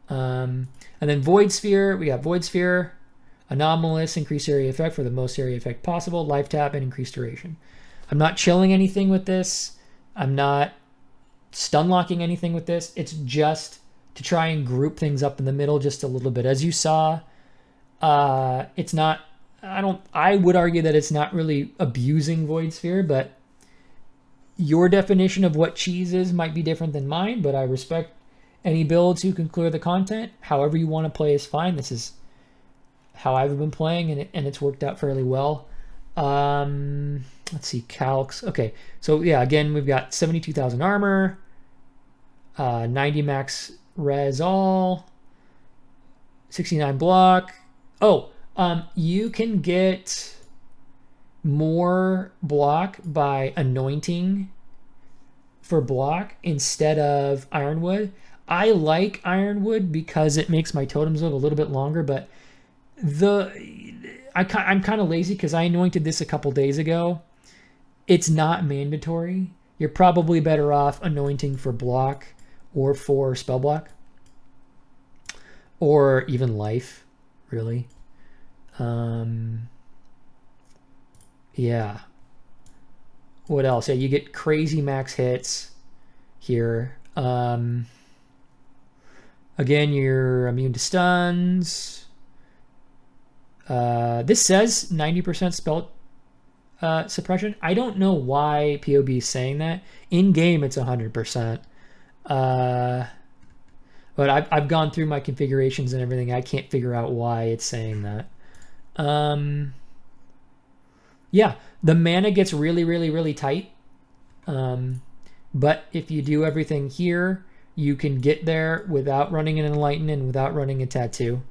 [SPEAKER 2] And then Void Sphere, we got Void Sphere, Anomalous, increased area effect for the most area effect possible, life tap, and increased duration. I'm not chilling anything with this. I'm not stun locking anything with this. It's just to try and group things up in the middle just a little bit. As you saw, it's not, I would argue that it's not really abusing Void Sphere, but your definition of what cheese is might be different than mine, but I respect any builds who can clear the content. However you want to play is fine. This is how I've been playing, and it's worked out fairly well. Let's see, calcs. Okay, so yeah, again, we've got 72,000 armor, 90 max res all, 69 block. Oh, you can get more block by anointing for block instead of ironwood. I like ironwood because it makes my totems live a little bit longer, but I'm kind of lazy because I anointed this a couple days ago. It's not mandatory. You're probably better off anointing for block or for spell block or even life, really. Yeah. What else? Yeah, you get crazy max hits here. Again, you're immune to stuns. This says 90% spell suppression. I don't know why POB is saying that. In game, it's 100%. But I've gone through my configurations and everything. I can't figure out why it's saying that. Yeah, the mana gets really, really, really tight. But if you do everything here, you can get there without running an Enlighten and without running a Tattoo.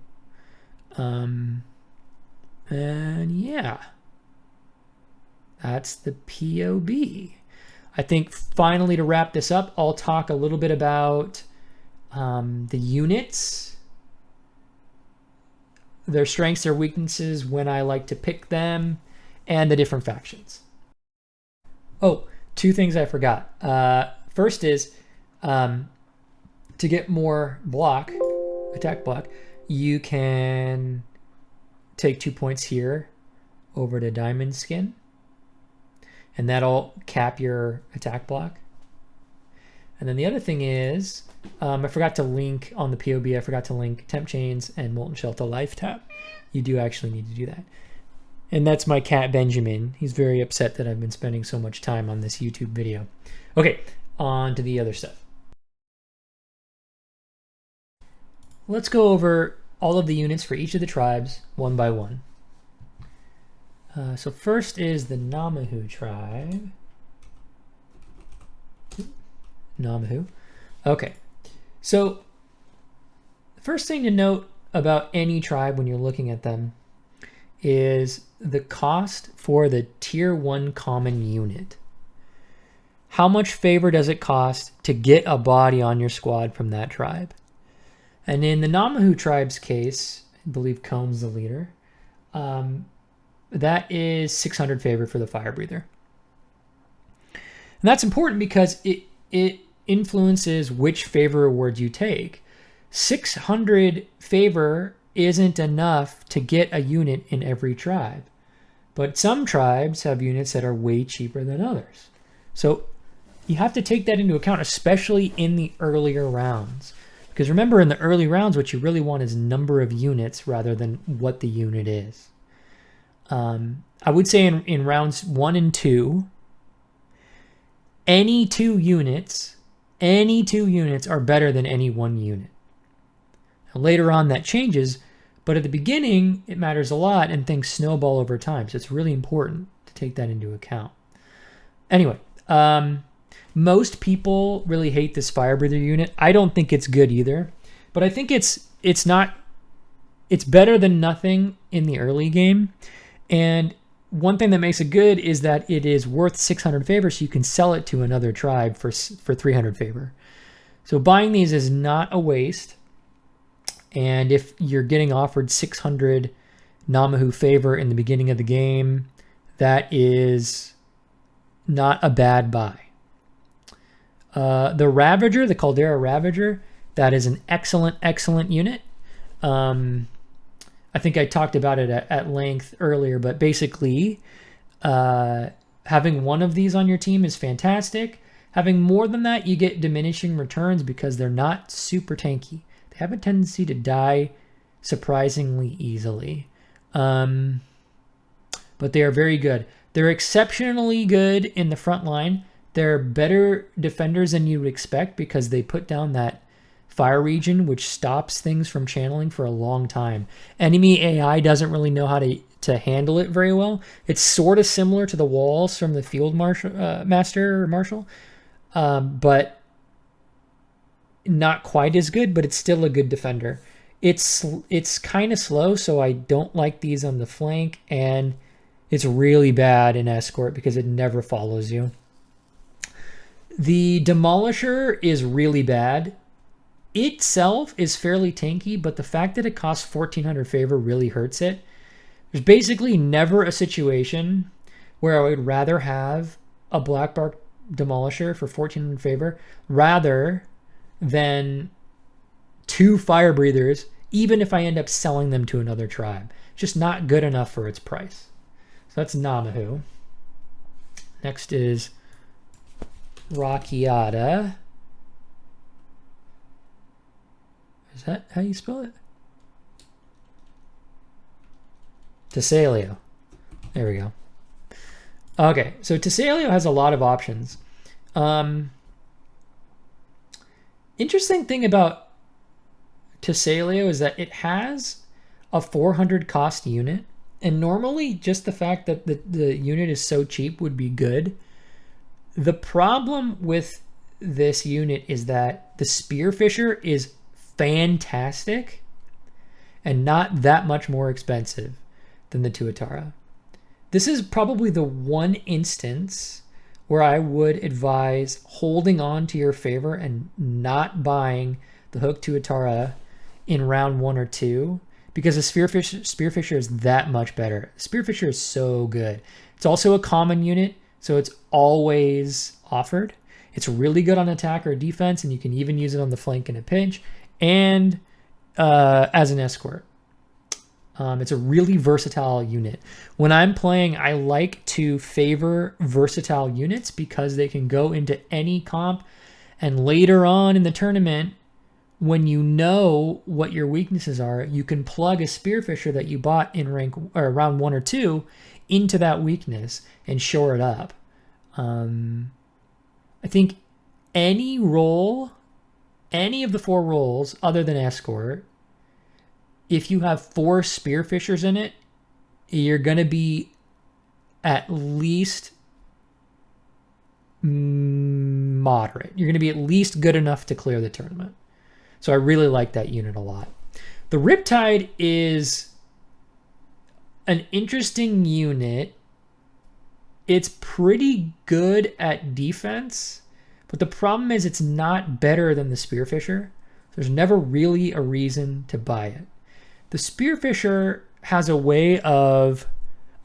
[SPEAKER 2] And yeah, that's the POB. I think finally to wrap this up, I'll talk a little bit about the units, their strengths, their weaknesses, when I like to pick them, and the different factions. Oh, two things I forgot. First is to get more block, attack block, you can take 2 points here over to Diamond Skin, and that'll cap your attack block. And then the other thing is, I forgot to link on the POB, I forgot to link Temp Chains and Molten Shell to Life Tap. You do actually need to do that. And that's my cat Benjamin. He's very upset that I've been spending so much time on this YouTube video. Okay, on to the other stuff. Let's go over all of the units for each of the tribes one by one. So first is the Namahu tribe. Namahu. Okay, so the first thing to note about any tribe when you're looking at them is the cost for the tier 1 common unit. How much favor does it cost to get a body on your squad from that tribe? And in the Namahu tribe's case, I believe Comb's the leader, that is 600 favor for the fire breather. And that's important because it influences which favor rewards you take. 600 favor isn't enough to get a unit in every tribe, but some tribes have units that are way cheaper than others. So you have to take that into account, especially in the earlier rounds. Because remember, in the early rounds, what you really want is number of units rather than what the unit is. I would say in rounds 1 and 2, any two units are better than any one unit. Now, later on that changes, but at the beginning it matters a lot and things snowball over time. So it's really important to take that into account. Anyway, most people really hate this fire breather unit. I don't think it's good either, but I think it's better than nothing in the early game. And one thing that makes it good is that it is worth 600 favor, so you can sell it to another tribe for 300 favor. So buying these is not a waste. And if you're getting offered 600 Namahu favor in the beginning of the game, that is not a bad buy. The Ravager, the Caldera Ravager, that is an excellent, excellent unit. I think I talked about it at length earlier, but basically having one of these on your team is fantastic. Having more than that, you get diminishing returns because they're not super tanky. They have a tendency to die surprisingly easily. But they are very good. They're exceptionally good in the front line. They're better defenders than you would expect because they put down that fire region, which stops things from channeling for a long time. Enemy AI doesn't really know how to handle it very well. It's sort of similar to the walls from the field master or marshal, but not quite as good, but it's still a good defender. It's kind of slow, so I don't like these on the flank, and it's really bad in escort because it never follows you. The Demolisher is really bad. Itself is fairly tanky, but the fact that it costs 1400 favor really hurts it. There's basically never a situation where I would rather have a Black Bark Demolisher for 1400 favor rather than 2 Fire Breathers, even if I end up selling them to another tribe. It's just not good enough for its price. So that's Namahu. Next is Rakiata. Is that how you spell it? Tessalio. There we go. Okay, so Tessalio has a lot of options. Interesting thing about Tessalio is that it has a 400 cost unit, and normally just the fact that the unit is so cheap would be good. The problem with this unit is that the Spearfisher is fantastic and not that much more expensive than the Tuatara. This is probably the one instance where I would advise holding on to your favor and not buying the Hook Tuatara in round 1 or 2, because the Spearfisher is that much better. Spearfisher is so good. It's also a common unit, so it's always offered. It's really good on attack or defense, and you can even use it on the flank in a pinch, and as an escort. It's a really versatile unit. When I'm playing, I like to favor versatile units because they can go into any comp, and later on in the tournament, when you know what your weaknesses are, you can plug a Spearfisher that you bought in round 1 or 2 into that weakness and shore it up. I think any role, any of the 4 roles other than escort, if you have 4 Spearfishers in it, you're going to be at least moderate. You're going to be at least good enough to clear the tournament. So I really like that unit a lot. The Riptide is an interesting unit. It's pretty good at defense, but the problem is it's not better than the Spearfisher. There's never really a reason to buy it. The Spearfisher has a way of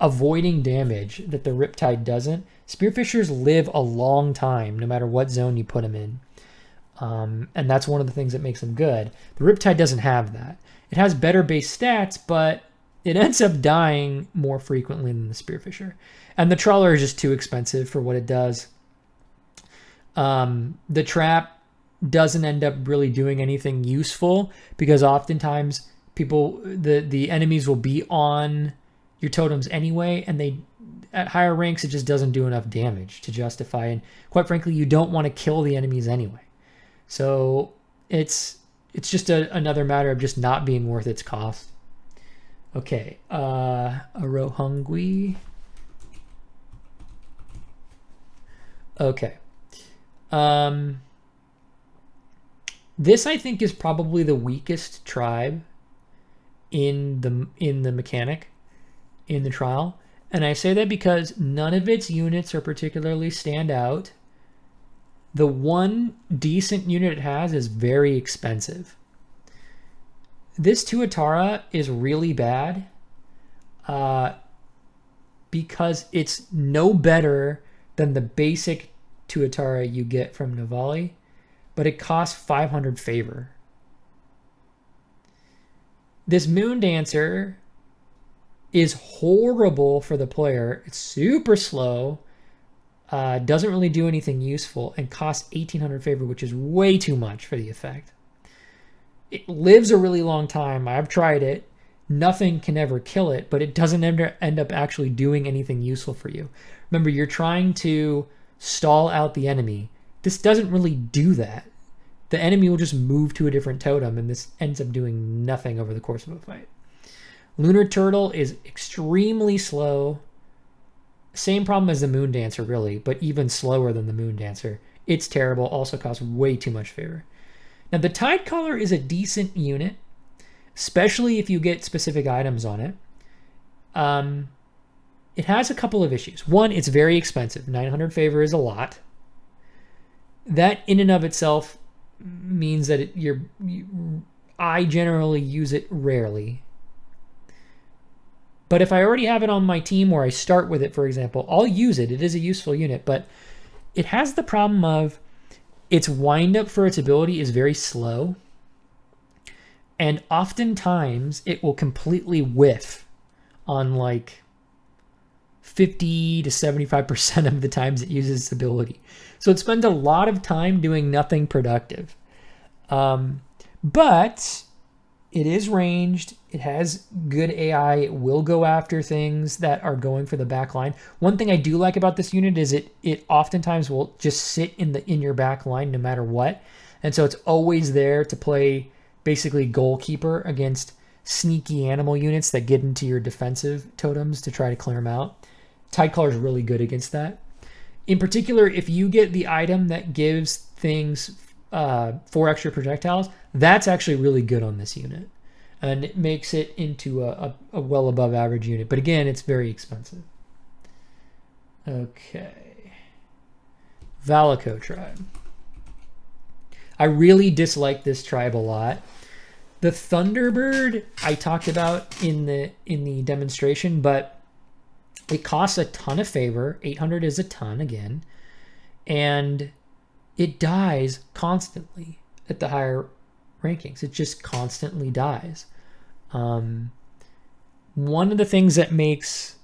[SPEAKER 2] avoiding damage that the Riptide doesn't. Spearfishers live a long time, no matter what zone you put them in. And that's one of the things that makes them good. The Riptide doesn't have that. It has better base stats, but it ends up dying more frequently than the Spearfisher. And the Trawler is just too expensive for what it does. The Trap doesn't end up really doing anything useful because oftentimes the enemies will be on your totems anyway, and at higher ranks it just doesn't do enough damage to justify, and quite frankly you don't want to kill the enemies anyway. So it's just another matter of just not being worth its cost. Okay, Arohungui. Okay. This I think is probably the weakest tribe in the mechanic in the trial, and I say that because none of its units are particularly stand out. The one decent unit it has is very expensive. This Tuatara is really bad because it's no better than the basic Tuatara you get from Navali, but it costs 500 favor. This Moon Dancer is horrible for the player. It's super slow. doesn't really do anything useful, and costs 1800 favor, which is way too much for the effect. It lives a really long time. I've tried it. Nothing can ever kill it, but it doesn't end up actually doing anything useful for you. Remember, you're trying to stall out the enemy. This doesn't really do that. The enemy will just move to a different totem, and this ends up doing nothing over the course of a fight. Lunar Turtle is extremely slow. Same problem as the Moon Dancer, really, but even slower than the Moon Dancer. It's terrible, also costs way too much favor. Now, the Tide Caller is a decent unit, especially if you get specific items on it. It has a couple of issues. One, it's very expensive. 900 favor is a lot. That in and of itself means that I generally use it rarely. But if I already have it on my team or I start with it, for example, I'll use it. It is a useful unit, but it has the problem of its windup for its ability is very slow. And oftentimes it will completely whiff on like 50 to 75% of the times it uses its ability. So it spends a lot of time doing nothing productive. But it is ranged. It has good AI. It will go after things that are going for the back line. One thing I do like about this unit is it oftentimes will just sit in your back line no matter what. And so it's always there to play basically goalkeeper against sneaky animal units that get into your defensive totems to try to clear them out. Tidecaller is really good against that. In particular, if you get the item that gives things 4 extra projectiles, that's actually really good on this unit. And it makes it into a well above average unit. But again, it's very expensive. Okay. Valico tribe. I really dislike this tribe a lot. The Thunderbird I talked about in the demonstration, but it costs a ton of favor. 800 is a ton again. And it dies constantly at the higher rankings. It just constantly dies. One of the things that makes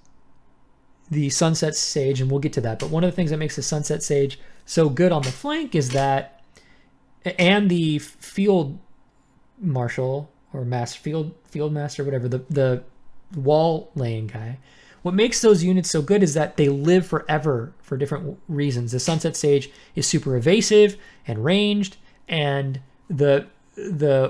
[SPEAKER 2] the Sunset Sage, and we'll get to that, but one of the things that makes the Sunset Sage so good on the flank is that, and the Field Marshal or Field Master, whatever, the wall laying guy, what makes those units so good is that they live forever for different reasons. The Sunset Sage is super evasive and ranged, and the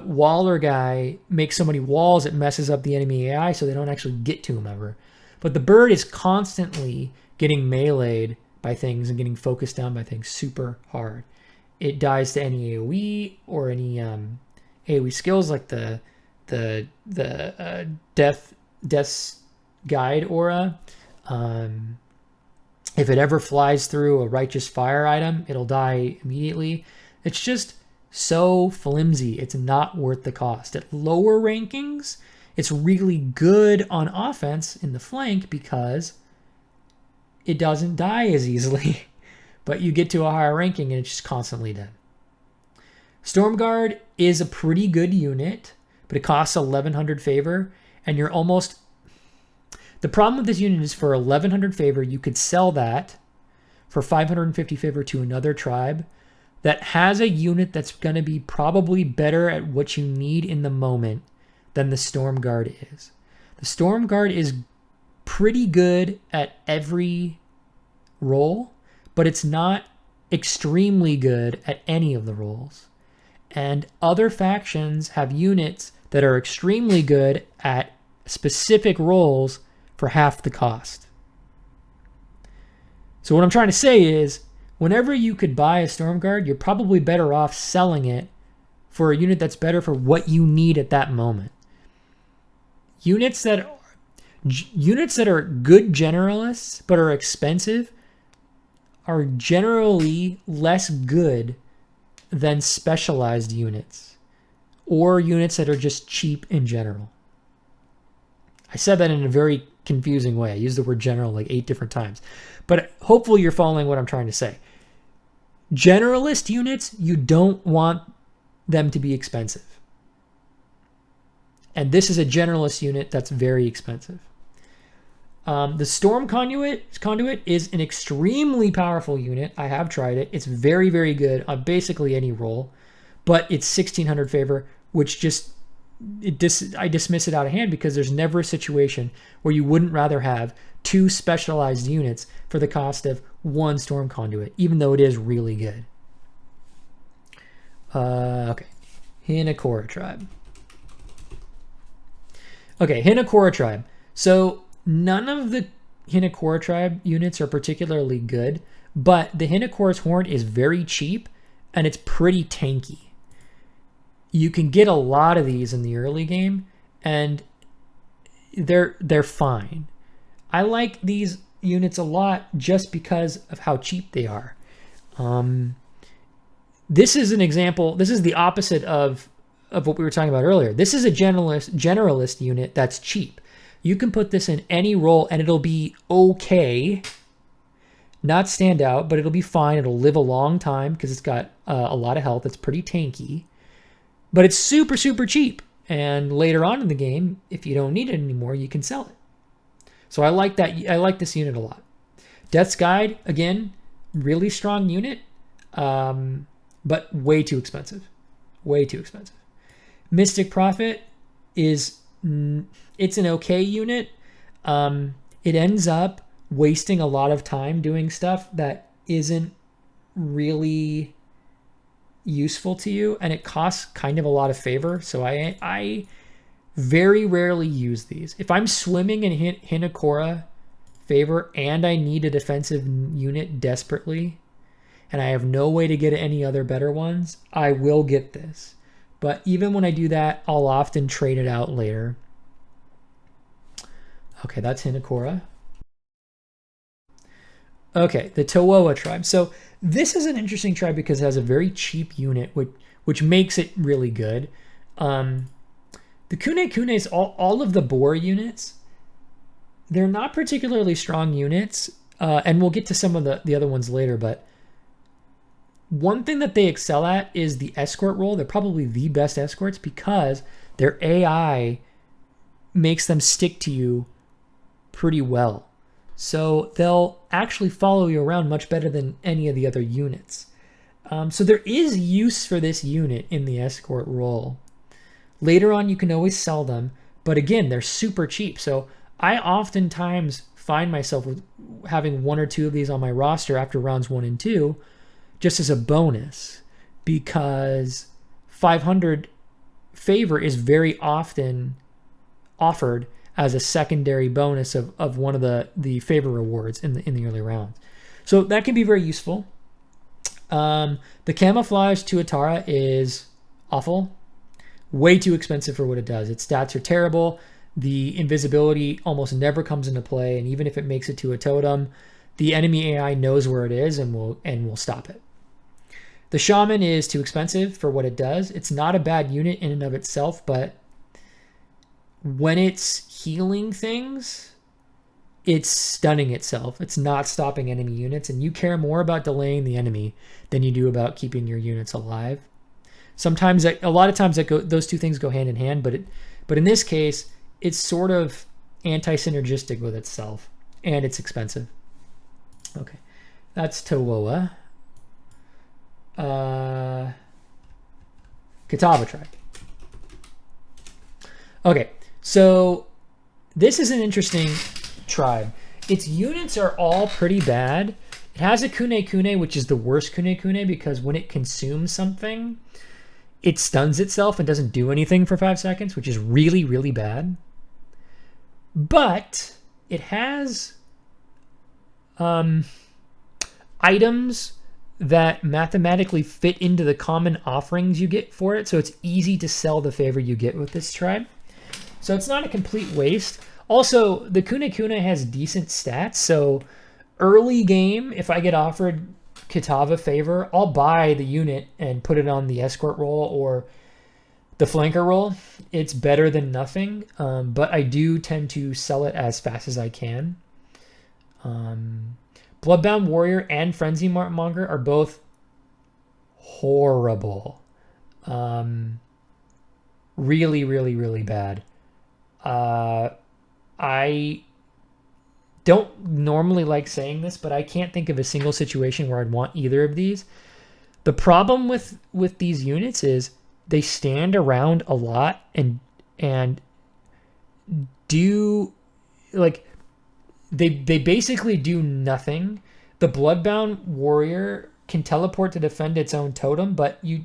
[SPEAKER 2] Waller guy makes so many walls it messes up the enemy AI so they don't actually get to him ever. But the bird is constantly getting meleeed by things and getting focused down by things super hard. It dies to any AoE or any AoE skills like the Death's Guide aura. If it ever flies through a Righteous Fire item, it'll die immediately. It's just so flimsy. It's not worth the cost. At lower rankings, it's really good on offense in the flank because it doesn't die as easily. But you get to a higher ranking and it's just constantly dead. Stormguard is a pretty good unit, but it costs 1100 favor, and you're almost... The problem with this unit is for 1100 favor, you could sell that for 550 favor to another tribe that has a unit that's going to be probably better at what you need in the moment than the Stormguard is. The Stormguard is pretty good at every role, but it's not extremely good at any of the roles. And other factions have units that are extremely good at specific roles for half the cost. So what I'm trying to say is, whenever you could buy a Stormguard, you're probably better off selling it for a unit that's better for what you need at that moment. Units that are good generalists but are expensive are generally less good than specialized units or units that are just cheap in general. I said that in a very confusing way. I used the word general like 8 different times. But hopefully you're following what I'm trying to say. Generalist units, you don't want them to be expensive. And this is a generalist unit that's very expensive. The Storm Conduit is an extremely powerful unit. I have tried it. It's very, very good on basically any role, but it's 1600 favor, which just I dismiss it out of hand because there's never a situation where you wouldn't rather have 2 specialized units for the cost of 1 Storm Conduit, even though it is really good. Okay, Hinakora Tribe. Okay, Hinakora Tribe. So none of the Hinakora Tribe units are particularly good, but the Hinakora's Horn is very cheap and it's pretty tanky. You can get a lot of these in the early game, and they're fine. I like these units a lot just because of how cheap they are. This is an example. This is the opposite of what we were talking about earlier. This is a generalist unit that's cheap. You can put this in any role and it'll be okay. Not stand out, but it'll be fine. It'll live a long time because it's got a lot of health. It's pretty tanky. But it's super, super cheap. And later on in the game, if you don't need it anymore, you can sell it. So I like that. I like this unit a lot. Death's Guide, again, really strong unit, but way too expensive. Way too expensive. Mystic Prophet it's an okay unit. It ends up wasting a lot of time doing stuff that isn't really useful to you, and it costs kind of a lot of favor. So I very rarely use these. If I'm swimming in Hinakora favor and I need a defensive unit desperately and I have no way to get any other better ones, I will get this. But even when I do that, I'll often trade it out later. Okay, that's Hinakora. Okay, the Towowa tribe. So this is an interesting tribe because it has a very cheap unit, which makes it really good. The Kune-Kunes, all of the boar units, they're not particularly strong units, and we'll get to some of the other ones later, but one thing that they excel at is the escort role. They're probably the best escorts because their AI makes them stick to you pretty well. So they'll actually follow you around much better than any of the other units. So there is use for this unit in the escort role. Later on, you can always sell them, but again, they're super cheap. So I oftentimes find myself with having 1 or 2 of these on my roster after rounds 1 and 2, just as a bonus, because 500 favor is very often offered as a secondary bonus of one of the favor rewards in the early rounds. So that can be very useful. The camouflage Tuatara is awful. Way too expensive for what it does. Its stats are terrible. The invisibility almost never comes into play, and even if it makes it to a totem, the enemy AI knows where it is and will stop it. The shaman is too expensive for what it does. It's not a bad unit in and of itself, but when it's healing things, it's stunning itself. It's not stopping enemy units, and you care more about delaying the enemy than you do about keeping your units alive. Sometimes, a lot of times, those two things go hand in hand, but in this case, it's sort of anti-synergistic with itself, and it's expensive. Okay, that's Towowa. Catawba tribe. Okay, so this is an interesting tribe. Its units are all pretty bad. It has a Kune-Kune, which is the worst Kune-Kune because when it consumes something, it stuns itself and doesn't do anything for 5 seconds, which is really, really bad. But it has items that mathematically fit into the common offerings you get for it, so it's easy to sell the favor you get with this tribe. So it's not a complete waste. Also, the Kune-Kune has decent stats, so early game, if I get offered Kitava favor, I'll buy the unit and put it on the escort role or the flanker role. It's better than nothing, but I do tend to sell it as fast as I can. Bloodbound Warrior and Frenzy Monger are both horrible. Really, really, really bad. I don't normally like saying this, but I can't think of a single situation where I'd want either of these. The problem with these units is they stand around a lot and do like they basically do nothing. The Bloodbound Warrior can teleport to defend its own totem, but you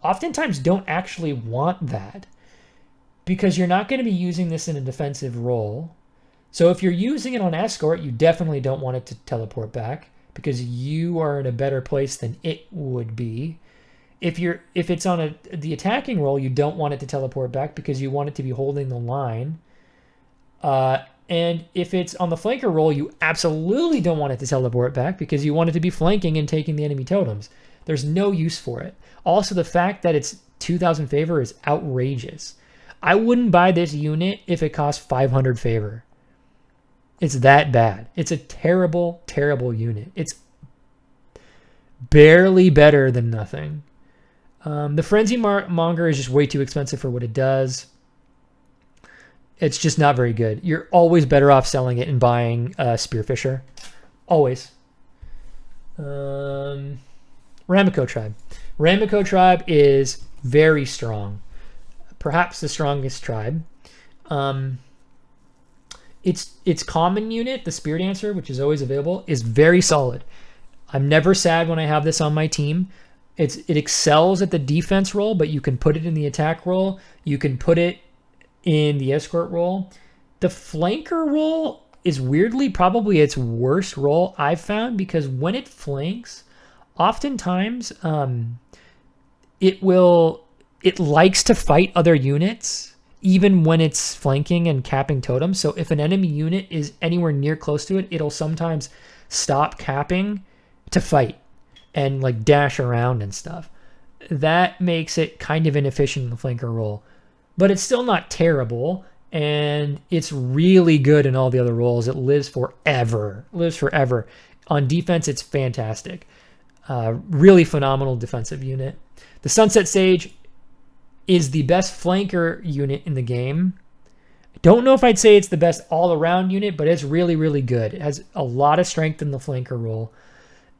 [SPEAKER 2] oftentimes don't actually want that because you're not going to be using this in a defensive role. So if you're using it on escort, you definitely don't want it to teleport back because you are in a better place than it would be. If it's on the attacking role, you don't want it to teleport back because you want it to be holding the line. And if it's on the flanker role, you absolutely don't want it to teleport back because you want it to be flanking and taking the enemy totems. There's no use for it. Also, the fact that it's 2,000 favor is outrageous. I wouldn't buy this unit if it cost 500 favor. It's that bad. It's a terrible, terrible unit. It's barely better than nothing. The Frenzy Monger is just way too expensive for what it does. It's just not very good. You're always better off selling it and buying Spearfisher. Always. Ramiko Tribe. Ramiko Tribe is very strong. Perhaps the strongest tribe. Its common unit, the Spear Dancer, which is always available, is very solid. I'm never sad when I have this on my team. It excels at the defense role, but you can put it in the attack role. You can put it in the escort role. The flanker role is weirdly probably its worst role I've found because when it flanks, oftentimes it likes to fight other units even when it's flanking and capping totems. So if an enemy unit is anywhere near close to it, it'll sometimes stop capping to fight and like dash around and stuff. That makes it kind of inefficient in the flanker role. But it's still not terrible, and it's really good in all the other roles. It lives forever. On defense, it's fantastic. Really phenomenal defensive unit. The Sunset Sage is the best flanker unit in the game. I don't know if I'd say it's the best all-around unit, but it's really, really good. It has a lot of strength in the flanker role.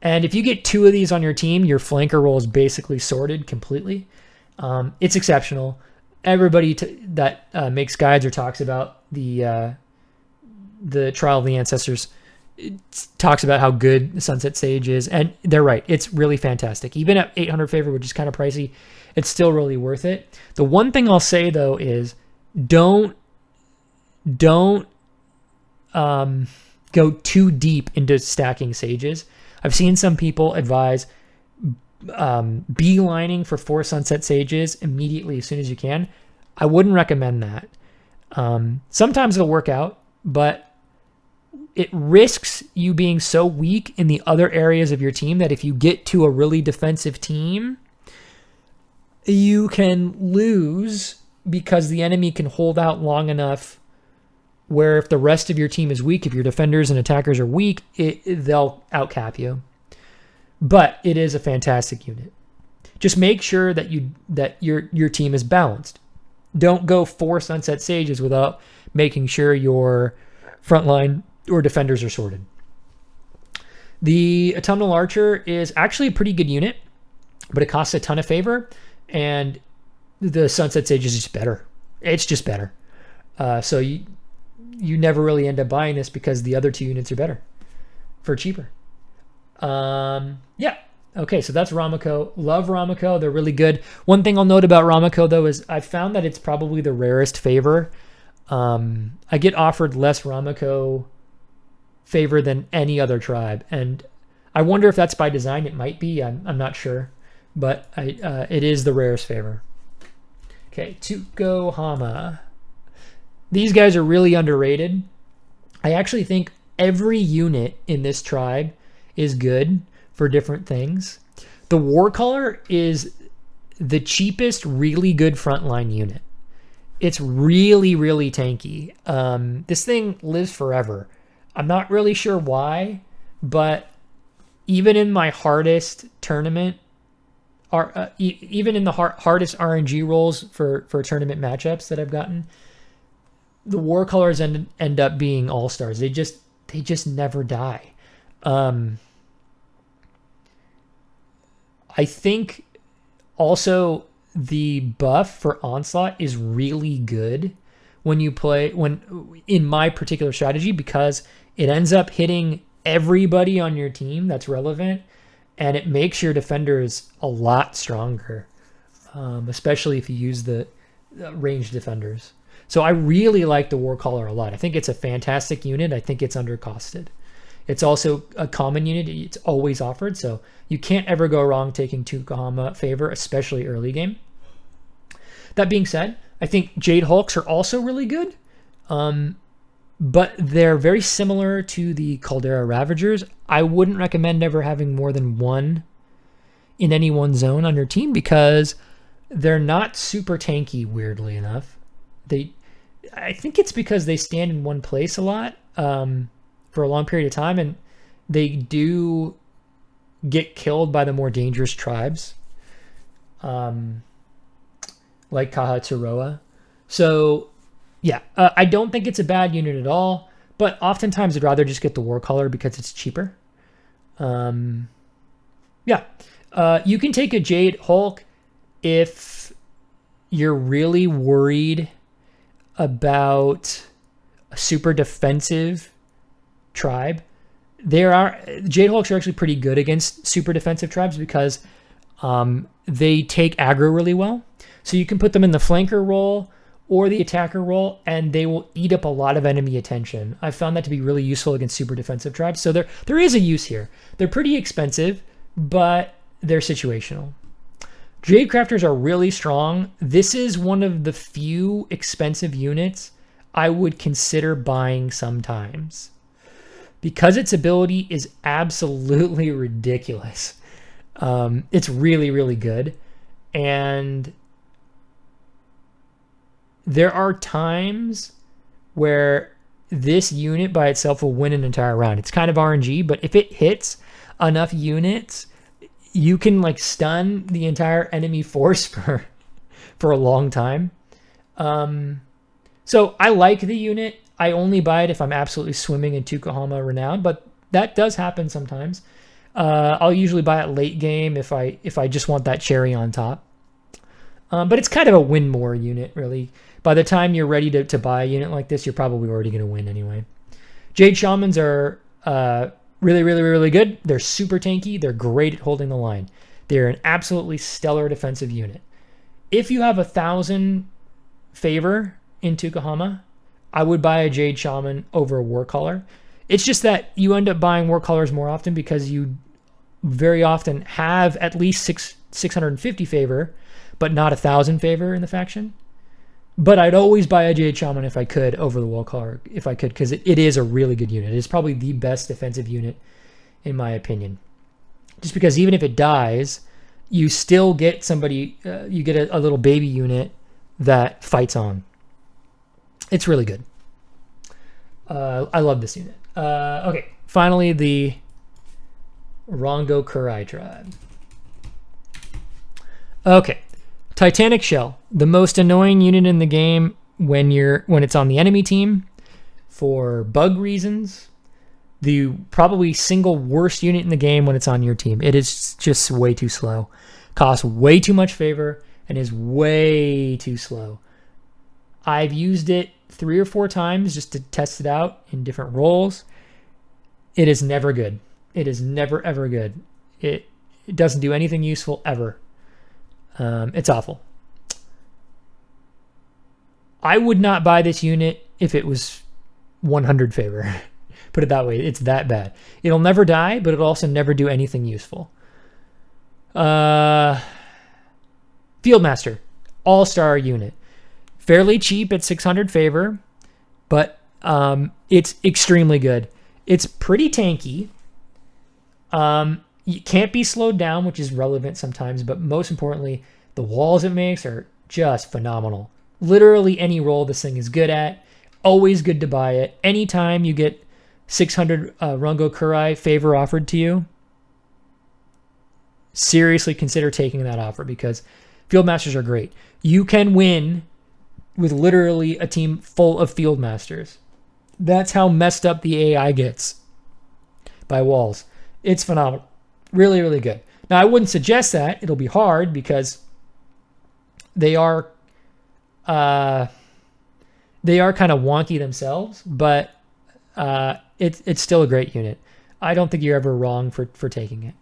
[SPEAKER 2] And if you get 2 of these on your team, your flanker role is basically sorted completely. It's exceptional. Everybody that makes guides or talks about the Trial of the Ancestors talks about how good the Sunset Sage is, and they're right. It's really fantastic. Even at 800 favor, which is kind of pricey, it's still really worth it. The one thing I'll say though is don't go too deep into stacking sages. I've seen some people advise beelining for 4 Sunset Sages immediately as soon as you can. I wouldn't recommend that. Sometimes it'll work out, but it risks you being so weak in the other areas of your team that if you get to a really defensive team, you can lose because the enemy can hold out long enough where if the rest of your team is weak, if your defenders and attackers are weak, they'll outcap you. But it is a fantastic unit. Just make sure that your team is balanced. Don't go 4 Sunset Sages without making sure your front line or defenders are sorted. The Autumnal Archer is actually a pretty good unit, but it costs a ton of favor, and the Sunset Sage is just better. It's just better. So you never really end up buying this because the other 2 units are better for cheaper. Yeah. Okay, so that's Ramiko. Love Ramiko. They're really good. One thing I'll note about Ramiko, though, is I've found that it's probably the rarest favor. I get offered less Ramiko favor than any other tribe, and I wonder if that's by design. It might be. I'm not sure, but it is the rarest favor. Okay, Tuko Hama. These guys are really underrated. I actually think every unit in this tribe is good for different things. The War Color is the cheapest, really good frontline unit. It's really, really tanky. This thing lives forever. I'm not really sure why, but even in my hardest tournament, even in the hardest RNG rolls for tournament matchups that I've gotten, the War Colors end up being all-stars. They just they just never die. I think also the buff for Onslaught is really good when you play in my particular strategy, because it ends up hitting everybody on your team that's relevant, and it makes your defenders a lot stronger, especially if you use the ranged defenders. So I really like the Warcaller a lot. I think it's a fantastic unit. I think it's undercosted. It's also a common unit. It's always offered, so you can't ever go wrong taking Tukahama Favor, especially early game. That being said, I think Jade Hulks are also really good, but they're very similar to the Caldera Ravagers. I wouldn't recommend ever having more than one in any one zone on your team, because they're not super tanky, weirdly enough. I think it's because they stand in one place a lot for a long period of time, and they do get killed by the more dangerous tribes, like Kahaturoa. So yeah, I don't think it's a bad unit at all, but oftentimes I'd rather just get the Warcaller because it's cheaper. Yeah, you can take a Jade Hulk if you're really worried about a super defensive tribe. Jade Hulks are actually pretty good against super defensive tribes because they take aggro really well. So you can put them in the flanker role or the attacker role, and they will eat up a lot of enemy attention. I've found that to be really useful against super defensive tribes. So there is a use here. They're pretty expensive, but they're situational. Jade Crafters are really strong. This is one of the few expensive units I would consider buying sometimes, because its ability is absolutely ridiculous. It's really, really good. And there are times where this unit by itself will win an entire round. It's kind of RNG, but if it hits enough units, you can like stun the entire enemy force for a long time. So I like the unit. I only buy it if I'm absolutely swimming in Tukahama Renown, but that does happen sometimes. I'll usually buy it late game if I just want that cherry on top. But it's kind of a win more unit, really. By the time you're ready to buy a unit like this, you're probably already going to win anyway. Jade Shamans are really, really, really good. They're super tanky. They're great at holding the line. They're an absolutely stellar defensive unit. If you have 1,000 favor in Tukahama, I would buy a Jade Shaman over a Warcaller. It's just that you end up buying Warcallers more often because you very often have at least 650 favor, but not 1,000 favor in the faction. But I'd always buy a Jade Shaman if I could over the Warcaller, if I could, because it is a really good unit. It's probably the best defensive unit, in my opinion. Just because even if it dies, you still get somebody, you get a little baby unit that fights on. It's really good. I love this unit. Okay, finally the Rongo Kurai tribe. Okay, Titanic Shell, the most annoying unit in the game when it's on the enemy team for bug reasons. The probably single worst unit in the game when it's on your team. It is just way too slow. Costs way too much favor and is way too slow. I've used it 3 or 4 times just to test it out in different roles. It is never good. It is never, ever good. It doesn't do anything useful ever. It's awful. I would not buy this unit if it was 100 favor. Put it that way. It's that bad. It'll never die, but it'll also never do anything useful. Fieldmaster, all-star unit. Fairly cheap at 600 favor, but it's extremely good. It's pretty tanky. You can't be slowed down, which is relevant sometimes, but most importantly, the walls it makes are just phenomenal. Literally any role this thing is good at. Always good to buy it. Anytime you get 600 Rongo Kurai favor offered to you, seriously consider taking that offer because Fieldmasters are great. You can win with literally a team full of Fieldmasters. That's how messed up the AI gets by walls. It's phenomenal. Really, really good. Now, I wouldn't suggest that. It'll be hard because they are kind of wonky themselves, but it's still a great unit. I don't think you're ever wrong for taking it.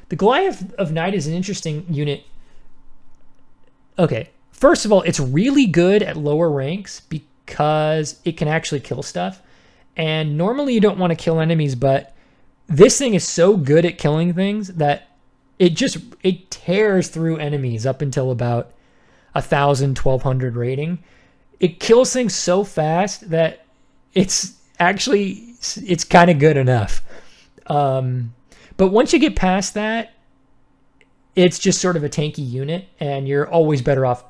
[SPEAKER 2] The Goliath of Night is an interesting unit. Okay, first of all, it's really good at lower ranks because it can actually kill stuff. And normally you don't want to kill enemies, but this thing is so good at killing things that it tears through enemies up until about 1,000, 1,200 rating. It kills things so fast that it's kind of good enough. But once you get past that, it's just sort of a tanky unit, and you're always better off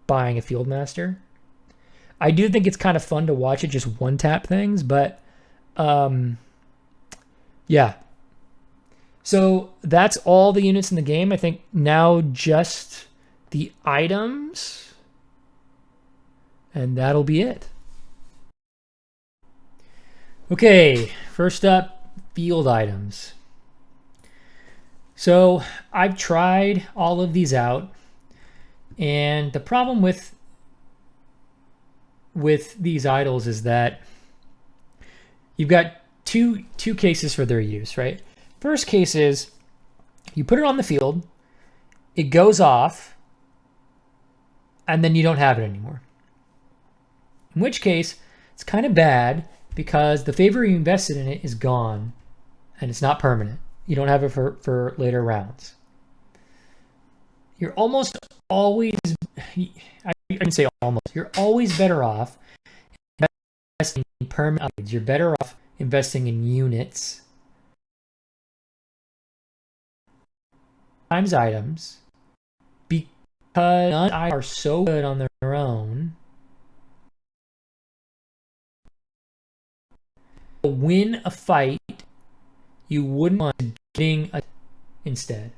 [SPEAKER 2] buying a Fieldmaster. I do think it's kind of fun to watch it just one-tap things, but yeah. So that's all the units in the game. I think now just the items, and that'll be it. Okay, first up, field items. So I've tried all of these out, and the problem with these idols is that you've got two cases for their use, right? First case is you put it on the field, it goes off, and then you don't have it anymore. In which case, it's kind of bad because the favor you invested in it is gone, and it's not permanent. You don't have it for later rounds. You're almost always, I can say almost, you're always better off investing in permanent items. You're better off investing in units times items because none are so good on their own. To win a fight, you wouldn't want getting a instead.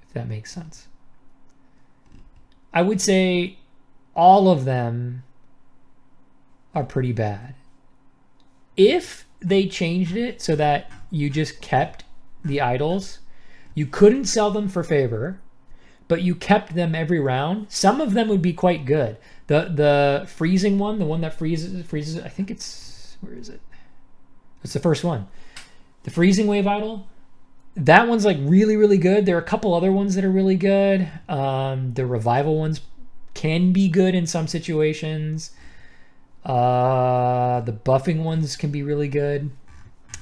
[SPEAKER 2] If that makes sense. I would say all of them are pretty bad. If they changed it so that you just kept the idols, you couldn't sell them for favor, but you kept them every round, some of them would be quite good. The freezing one, the one that freezes, I think it's, where is it? It's the first one. The freezing wave idol, that one's like really, really good. There are a couple other ones that are really good. The revival ones can be good in some situations. The buffing ones can be really good,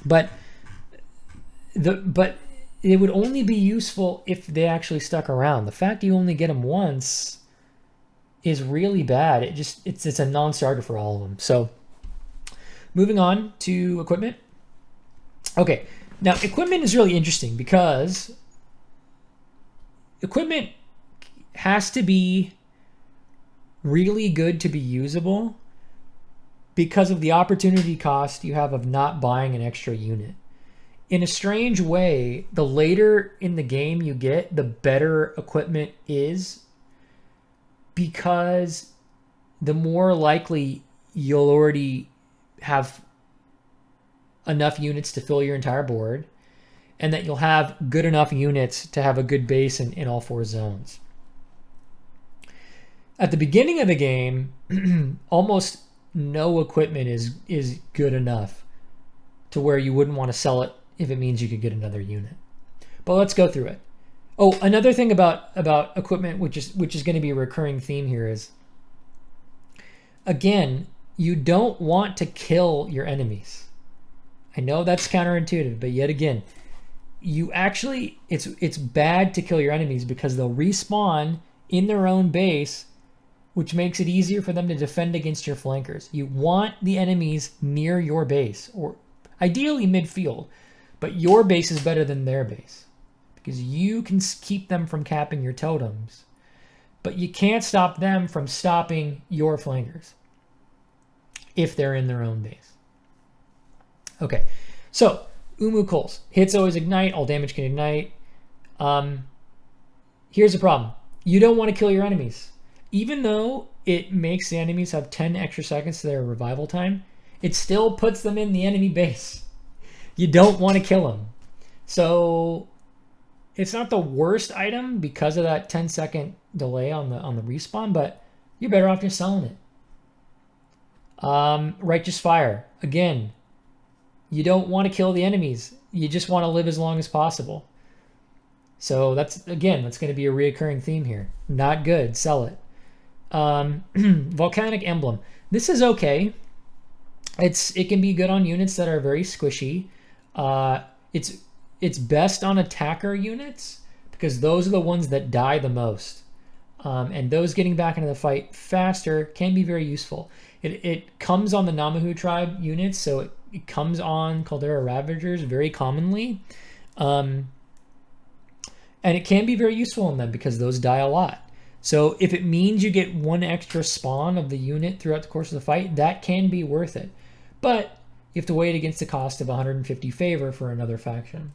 [SPEAKER 2] but it would only be useful if they actually stuck around. The fact you only get them once is really bad. It's a non-starter for all of them. So moving on to equipment. Okay, now equipment is really interesting because equipment has to be really good to be usable because of the opportunity cost you have of not buying an extra unit. In a strange way, the later in the game you get, the better equipment is, because the more likely you'll already have enough units to fill your entire board, and that you'll have good enough units to have a good base in all four zones. At the beginning of the game, almost no equipment is good enough to where you wouldn't want to sell it if it means you could get another unit. But let's go through it. Oh, another thing about equipment, which is going to be a recurring theme here, is, again, you don't want to kill your enemies. I know that's counterintuitive, but yet again, it's bad to kill your enemies because they'll respawn in their own base, which makes it easier for them to defend against your flankers. You want the enemies near your base, or ideally midfield, but your base is better than their base because you can keep them from capping your totems, but you can't stop them from stopping your flankers if they're in their own base. Okay, so Umu Coals. Hits always ignite, all damage can ignite. Here's the problem. You don't want to kill your enemies. Even though it makes the enemies have 10 extra seconds to their revival time. It still puts them in the enemy base. You don't want to kill them. So it's not the worst item because of that 10-second delay on the respawn, but you're better off just selling it. Righteous Fire. Again, you don't want to kill the enemies. You just want to live as long as possible. So that's going to be a reoccurring theme here. Not good. Sell it. Volcanic Emblem. This is okay. It can be good on units that are very squishy. It's best on attacker units because those are the ones that die the most. And those getting back into the fight faster can be very useful. It comes on the Namahu tribe units, so it comes on Caldera Ravagers very commonly. And it can be very useful in them because those die a lot. So if it means you get one extra spawn of the unit throughout the course of the fight, that can be worth it. But you have to weigh it against the cost of 150 favor for another faction.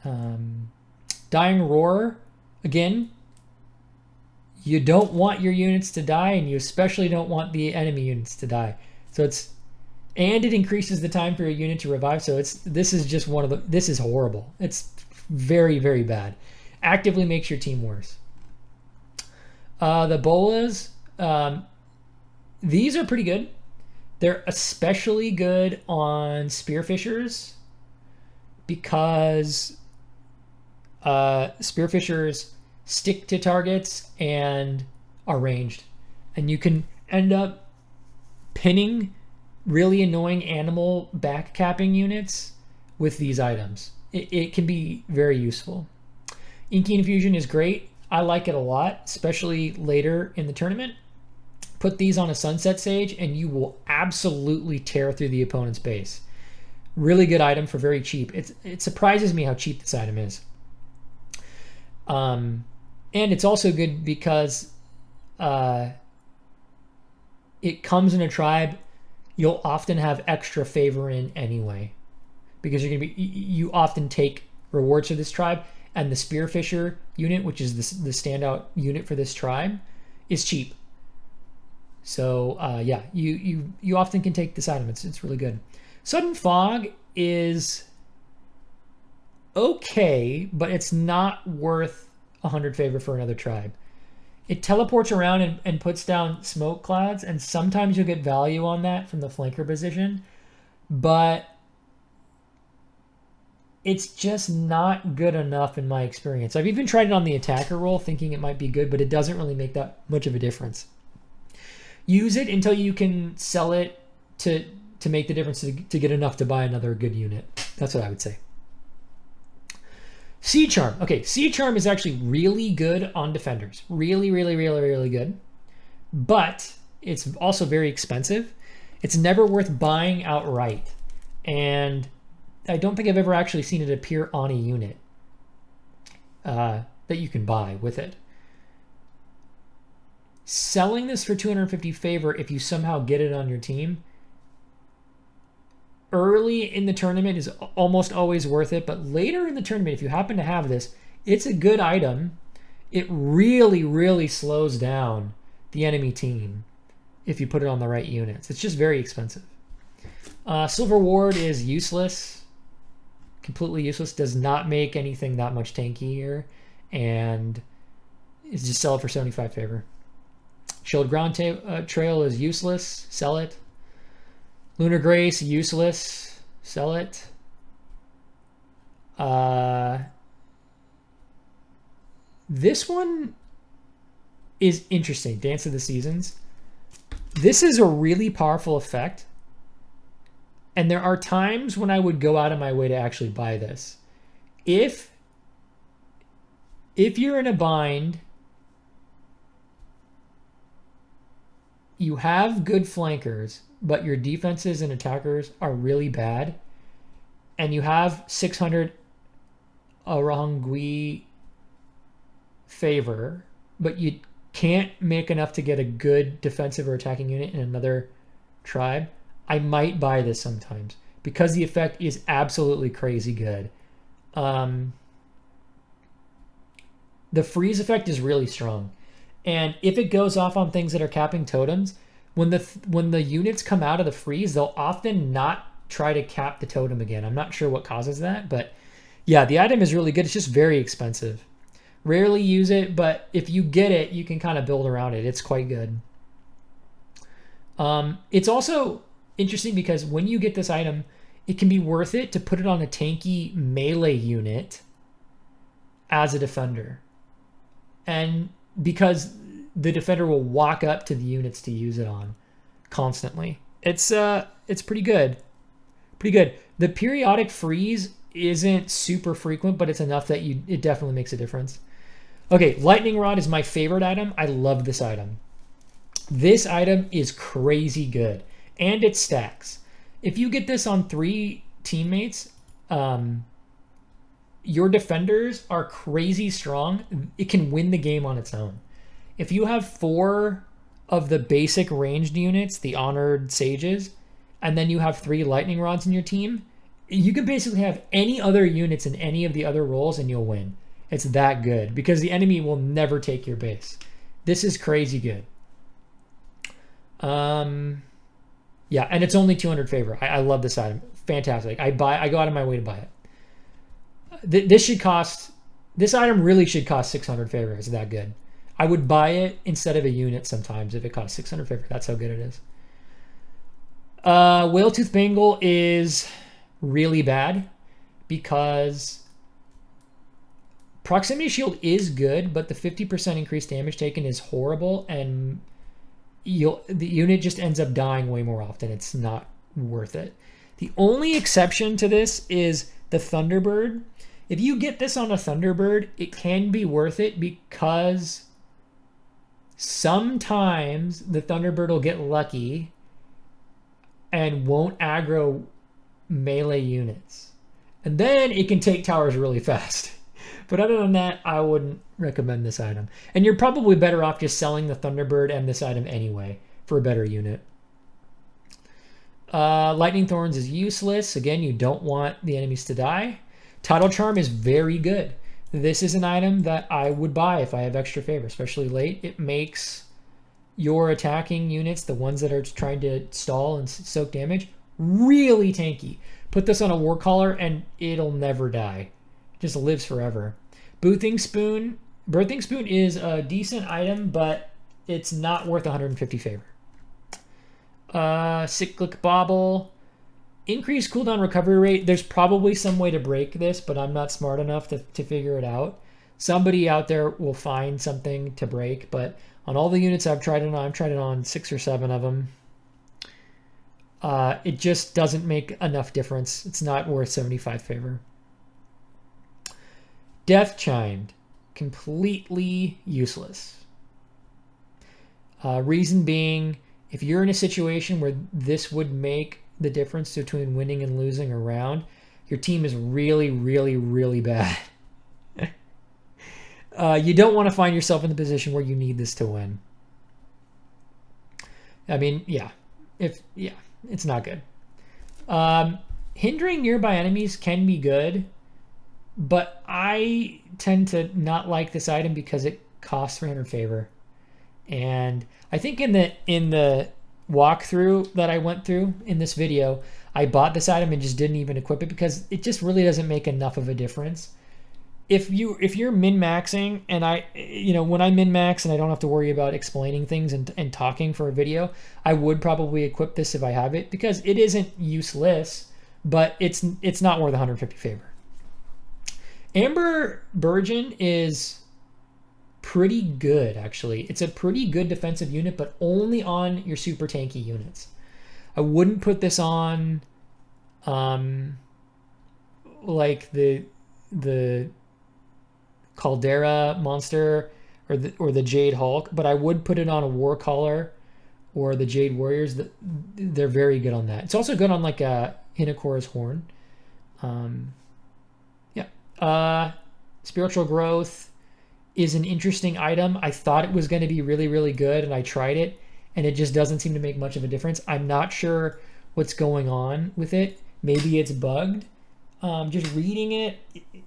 [SPEAKER 2] Dying Roar, again, you don't want your units to die, and you especially don't want the enemy units to die. So and it increases the time for your unit to revive. So this is horrible. It's very, very bad. Actively makes your team worse. The Bolas, these are pretty good. They're especially good on Spearfishers because Spearfishers stick to targets and are ranged. And you can end up pinning really annoying animal backcapping units with these items. It can be very useful. Inky Infusion is great. I like it a lot, especially later in the tournament. Put these on a Sunset Sage and you will absolutely tear through the opponent's base. Really good item for very cheap. It surprises me how cheap this item is. And it's also good because it comes in a tribe you'll often have extra favor in anyway. Because you often take rewards for this tribe, and the Spearfisher unit, which is the standout unit for this tribe, is cheap. So yeah, you often can take this item. It's really good. Sudden Fog is okay, but it's not worth 100 favor for another tribe. It teleports around and puts down smoke clouds, and sometimes you'll get value on that from the flanker position, but it's just not good enough in my experience. I've even tried it on the attacker role thinking it might be good, but it doesn't really make that much of a difference. Use it until you can sell it to make the difference to get enough to buy another good unit. That's what I would say. Sea Charm. Okay, Sea Charm is actually really good on defenders. Really, really, really, really good. But it's also very expensive. It's never worth buying outright. And I don't think I've ever actually seen it appear on a unit that you can buy with it. Selling this for 250 favor, if you somehow get it on your team, early in the tournament is almost always worth it, but later in the tournament, if you happen to have this, it's a good item. It really, really slows down the enemy team if you put it on the right units. It's just very expensive. Silver Ward is useless. Completely useless. Does not make anything that much tanky here. And it's just sell it for 75 favor. Shield Ground Trail is useless. Sell it. Lunar Grace, useless. Sell it. This one is interesting. Dance of the Seasons. This is a really powerful effect. And there are times when I would go out of my way to actually buy this. If you're in a bind, you have good flankers, but your defenses and attackers are really bad, and you have 600 Arangui favor, but you can't make enough to get a good defensive or attacking unit in another tribe, I might buy this sometimes because the effect is absolutely crazy good. The freeze effect is really strong. And if it goes off on things that are capping totems, when the units come out of the freeze, they'll often not try to cap the totem again. I'm not sure what causes that, but yeah, the item is really good. It's just very expensive. Rarely use it, but if you get it, you can kind of build around it. It's quite good. It's also interesting because when you get this item, it can be worth it to put it on a tanky melee unit as a defender. And because the defender will walk up to the units to use it on constantly. It's pretty good. Pretty good. The periodic freeze isn't super frequent, but it's enough that it definitely makes a difference. Okay, lightning rod is my favorite item. I love this item. This item is crazy good, and it stacks. If you get this on 3 teammates, your defenders are crazy strong. It can win the game on its own. If you have 4 of the basic ranged units, the honored sages, and then you have 3 lightning rods in your team, you can basically have any other units in any of the other roles and you'll win. It's that good because the enemy will never take your base. This is crazy good. Yeah, and it's only 200 favor. I love this item. Fantastic. I go out of my way to buy it. This item really should cost 600 favor. It's that good. I would buy it instead of a unit sometimes if it costs 600 favor. That's how good it is. Whale-Tooth Bangle is really bad because proximity shield is good, but the 50% increased damage taken is horrible, and the unit just ends up dying way more often. It's not worth it. The only exception to this is the Thunderbird. If you get this on a Thunderbird, it can be worth it because sometimes the Thunderbird will get lucky and won't aggro melee units. And then it can take towers really fast. But other than that, I wouldn't recommend this item. And you're probably better off just selling the Thunderbird and this item anyway for a better unit. Lightning Thorns is useless. Again, you don't want the enemies to die. Tidal Charm is very good. This is an item that I would buy if I have extra favor, especially late. It makes your attacking units, the ones that are trying to stall and soak damage, really tanky. Put this on a Warcaller and it'll never die. It just lives forever. Birthing Spoon is a decent item, but it's not worth 150 favor. Cyclic Bauble. Increased cooldown recovery rate. There's probably some way to break this, but I'm not smart enough to figure it out. Somebody out there will find something to break, but on all the units I've tried it on 6 or 7 of them. It just doesn't make enough difference. It's not worth 75 favor. Death Chimed. Completely useless. Reason being, if you're in a situation where this would make the difference between winning and losing a round, your team is really, really, really bad. You don't want to find yourself in the position where you need this to win. I mean, it's not good. Hindering nearby enemies can be good, but I tend to not like this item because it costs 300 favor. And I think in the walkthrough that I went through in this video, I bought this item and just didn't even equip it because it just really doesn't make enough of a difference. If you're min-maxing, and when I min-max and I don't have to worry about explaining things and talking for a video, I would probably equip this if I have it because it isn't useless, but it's not worth 150 favor. Amber Burgeon is pretty good, actually. It's a pretty good defensive unit, but only on your super tanky units. I wouldn't put this on like the Caldera monster or the Jade Hulk, but I would put it on a Warcaller or the Jade Warriors. They're very good on that. It's also good on like a Hinakora's Horn. Spiritual Growth is an interesting item. I thought it was going to be really, really good, and I tried it, and it just doesn't seem to make much of a difference. I'm not sure what's going on with it. Maybe it's bugged. Just reading it,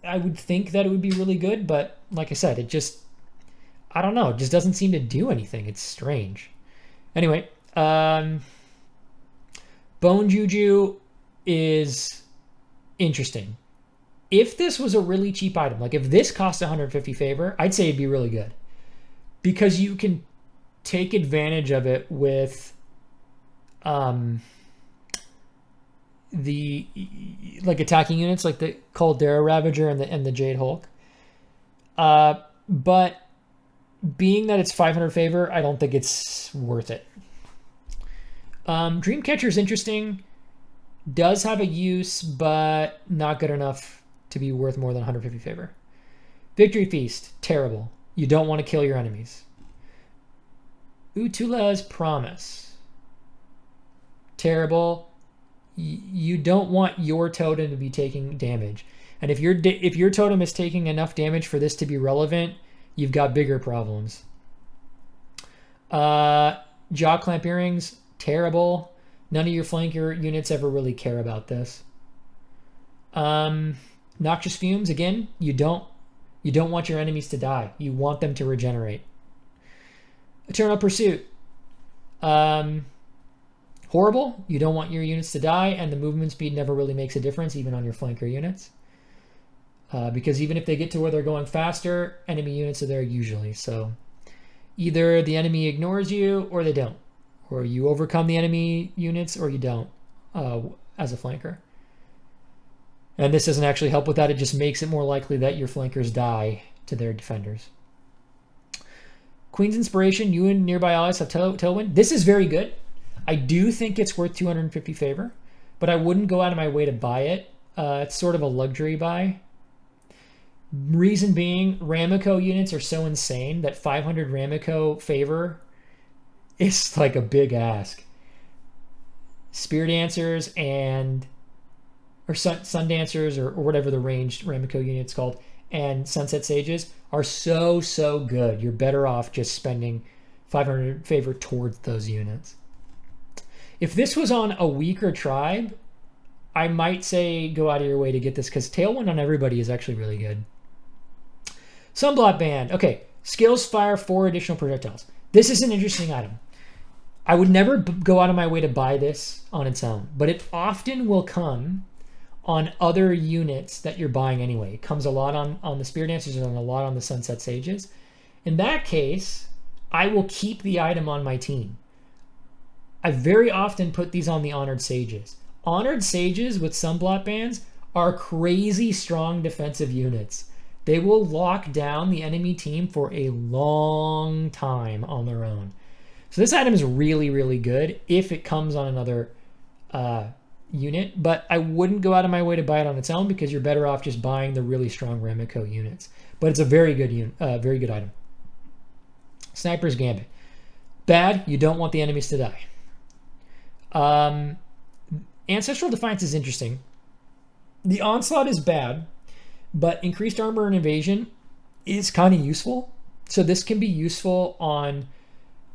[SPEAKER 2] I would think that it would be really good, but like I said, I don't know. It just doesn't seem to do anything. It's strange. Anyway, Bone Juju is interesting. If this was a really cheap item, like if this cost 150 favor, I'd say it'd be really good. Because you can take advantage of it with the like attacking units like the Caldera Ravager and the Jade Hulk. But being that it's 500 favor, I don't think it's worth it. Dreamcatcher is interesting. Does have a use, but not good enough to be worth more than 150 favor. Victory Feast, terrible. You don't want to kill your enemies. Utula's Promise, terrible. You don't want your totem to be taking damage. And if your totem is taking enough damage for this to be relevant, you've got bigger problems. Jaw Clamp Earrings, terrible. None of your flanker units ever really care about this. Noxious Fumes, again, you don't want your enemies to die. You want them to regenerate. Eternal Pursuit. Horrible. You don't want your units to die, and the movement speed never really makes a difference, even on your flanker units. Because even if they get to where they're going faster, enemy units are there usually. So either the enemy ignores you or they don't. Or you overcome the enemy units or you don't as a flanker. And this doesn't actually help with that. It just makes it more likely that your flankers die to their defenders. Queen's Inspiration, you and nearby allies have Tailwind. This is very good. I do think it's worth 250 favor, but I wouldn't go out of my way to buy it. It's sort of a luxury buy. Reason being, Ramico units are so insane that 500 Ramico favor is like a big ask. Spear Dancers or Sun Dancers or whatever the ranged Ramico unit's called, and Sunset Sages are so good. You're better off just spending 500 favor towards those units. If this was on a weaker tribe, I might say go out of your way to get this because Tailwind on everybody is actually really good. Sunblot Band. Okay, skills fire 4 additional projectiles. This is an interesting item. I would never go out of my way to buy this on its own, but it often will come on other units that you're buying anyway. It comes a lot on the Spear Dancers and a lot on the Sunset Sages. In that case, I will keep the item on my team. I very often put these on the Honored Sages. Honored Sages with Sunblot Bands are crazy strong defensive units. They will lock down the enemy team for a long time on their own. So this item is really good if it comes on another unit, but I wouldn't go out of my way to buy it on its own because you're better off just buying the really strong Ramico units. But it's a very good item. Sniper's Gambit. Bad, you don't want the enemies to die. Ancestral Defiance is interesting. The Onslaught is bad, but increased armor and evasion is kind of useful. So this can be useful on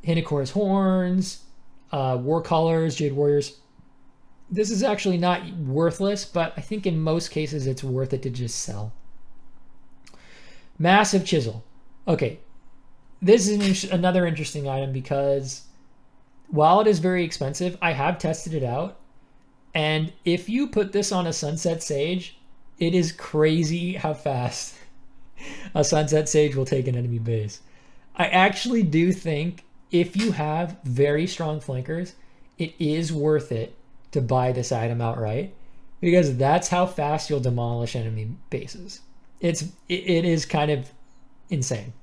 [SPEAKER 2] Hinokora's Horns, War Callers, Jade Warriors. This is actually not worthless, but I think in most cases it's worth it to just sell. Massive Chisel. Okay, this is another interesting item because while it is very expensive, I have tested it out. And if you put this on a Sunset Sage, it is crazy how fast a Sunset Sage will take an enemy base. I actually do think if you have very strong flankers, it is worth it to buy this item outright because that's how fast you'll demolish enemy bases. It is kind of insane.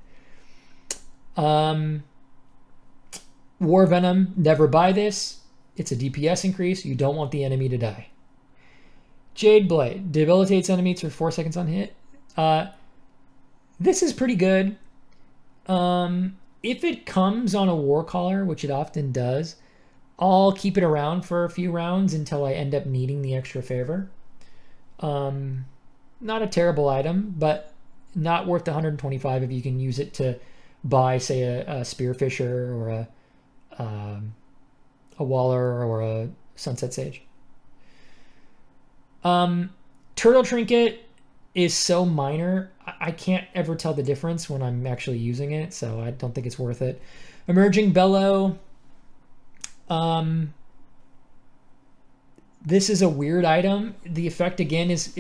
[SPEAKER 2] War Venom, never buy this. It's a DPS increase. You don't want the enemy to die. Jade Blade, debilitates enemies for 4 seconds on hit. This is pretty good. If it comes on a War Caller, which it often does, I'll keep it around for a few rounds until I end up needing the extra favor. Not a terrible item, but not worth the 125 if you can use it to buy, say, a Spearfisher or a Waller or a Sunset Sage. Turtle Trinket is so minor. I can't ever tell the difference when I'm actually using it, so I don't think it's worth it. Emerging Bellow. This is a weird item. The effect again is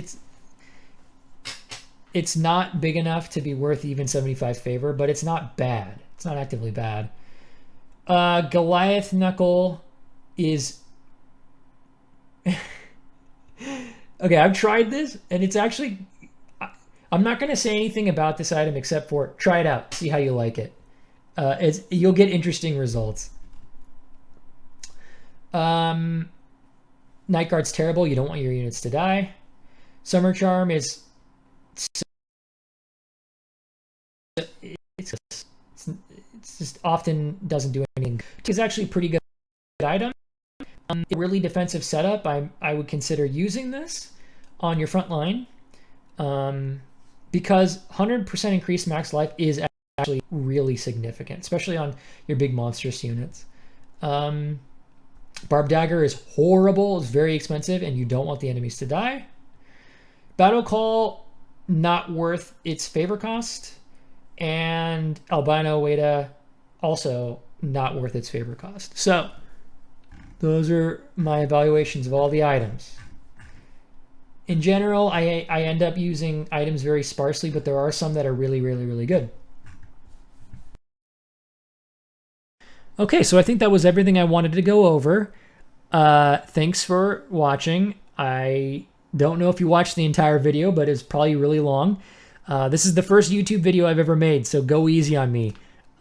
[SPEAKER 2] it's not big enough to be worth even 75 favor, but it's not bad. It's not actively bad. Goliath Knuckle is okay. I've tried this, and it's actually. I'm not going to say anything about this item except for try it out, see how you like it. You'll get interesting results. Night Guard's terrible. You don't want your units to die. Summer Charm is it's just often doesn't do anything. It's actually a pretty good item. Really defensive setup. I would consider using this on your front line because 100% increased max life is actually really significant, especially on your big monstrous units. Barb Dagger is horrible. It's very expensive, and you don't want the enemies to die. Battle Call, not worth its favor cost. And Albino Weta, also not worth its favor cost. So, those are my evaluations of all the items. In general, I end up using items very sparsely, but there are some that are really, really, really good. Okay, so I think that was everything I wanted to go over. Thanks for watching. I don't know if you watched the entire video, but it's probably really long. This is the first YouTube video I've ever made, so go easy on me.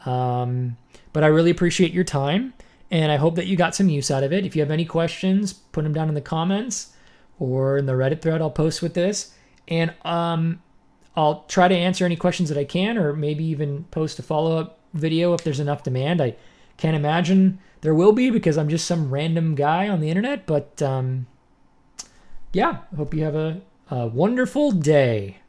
[SPEAKER 2] But I really appreciate your time, and I hope that you got some use out of it. If you have any questions, put them down in the comments or in the Reddit thread I'll post with this. And I'll try to answer any questions that I can, or maybe even post a follow-up video if there's enough demand. I can't imagine there will be because I'm just some random guy on the internet. But yeah, I hope you have a wonderful day.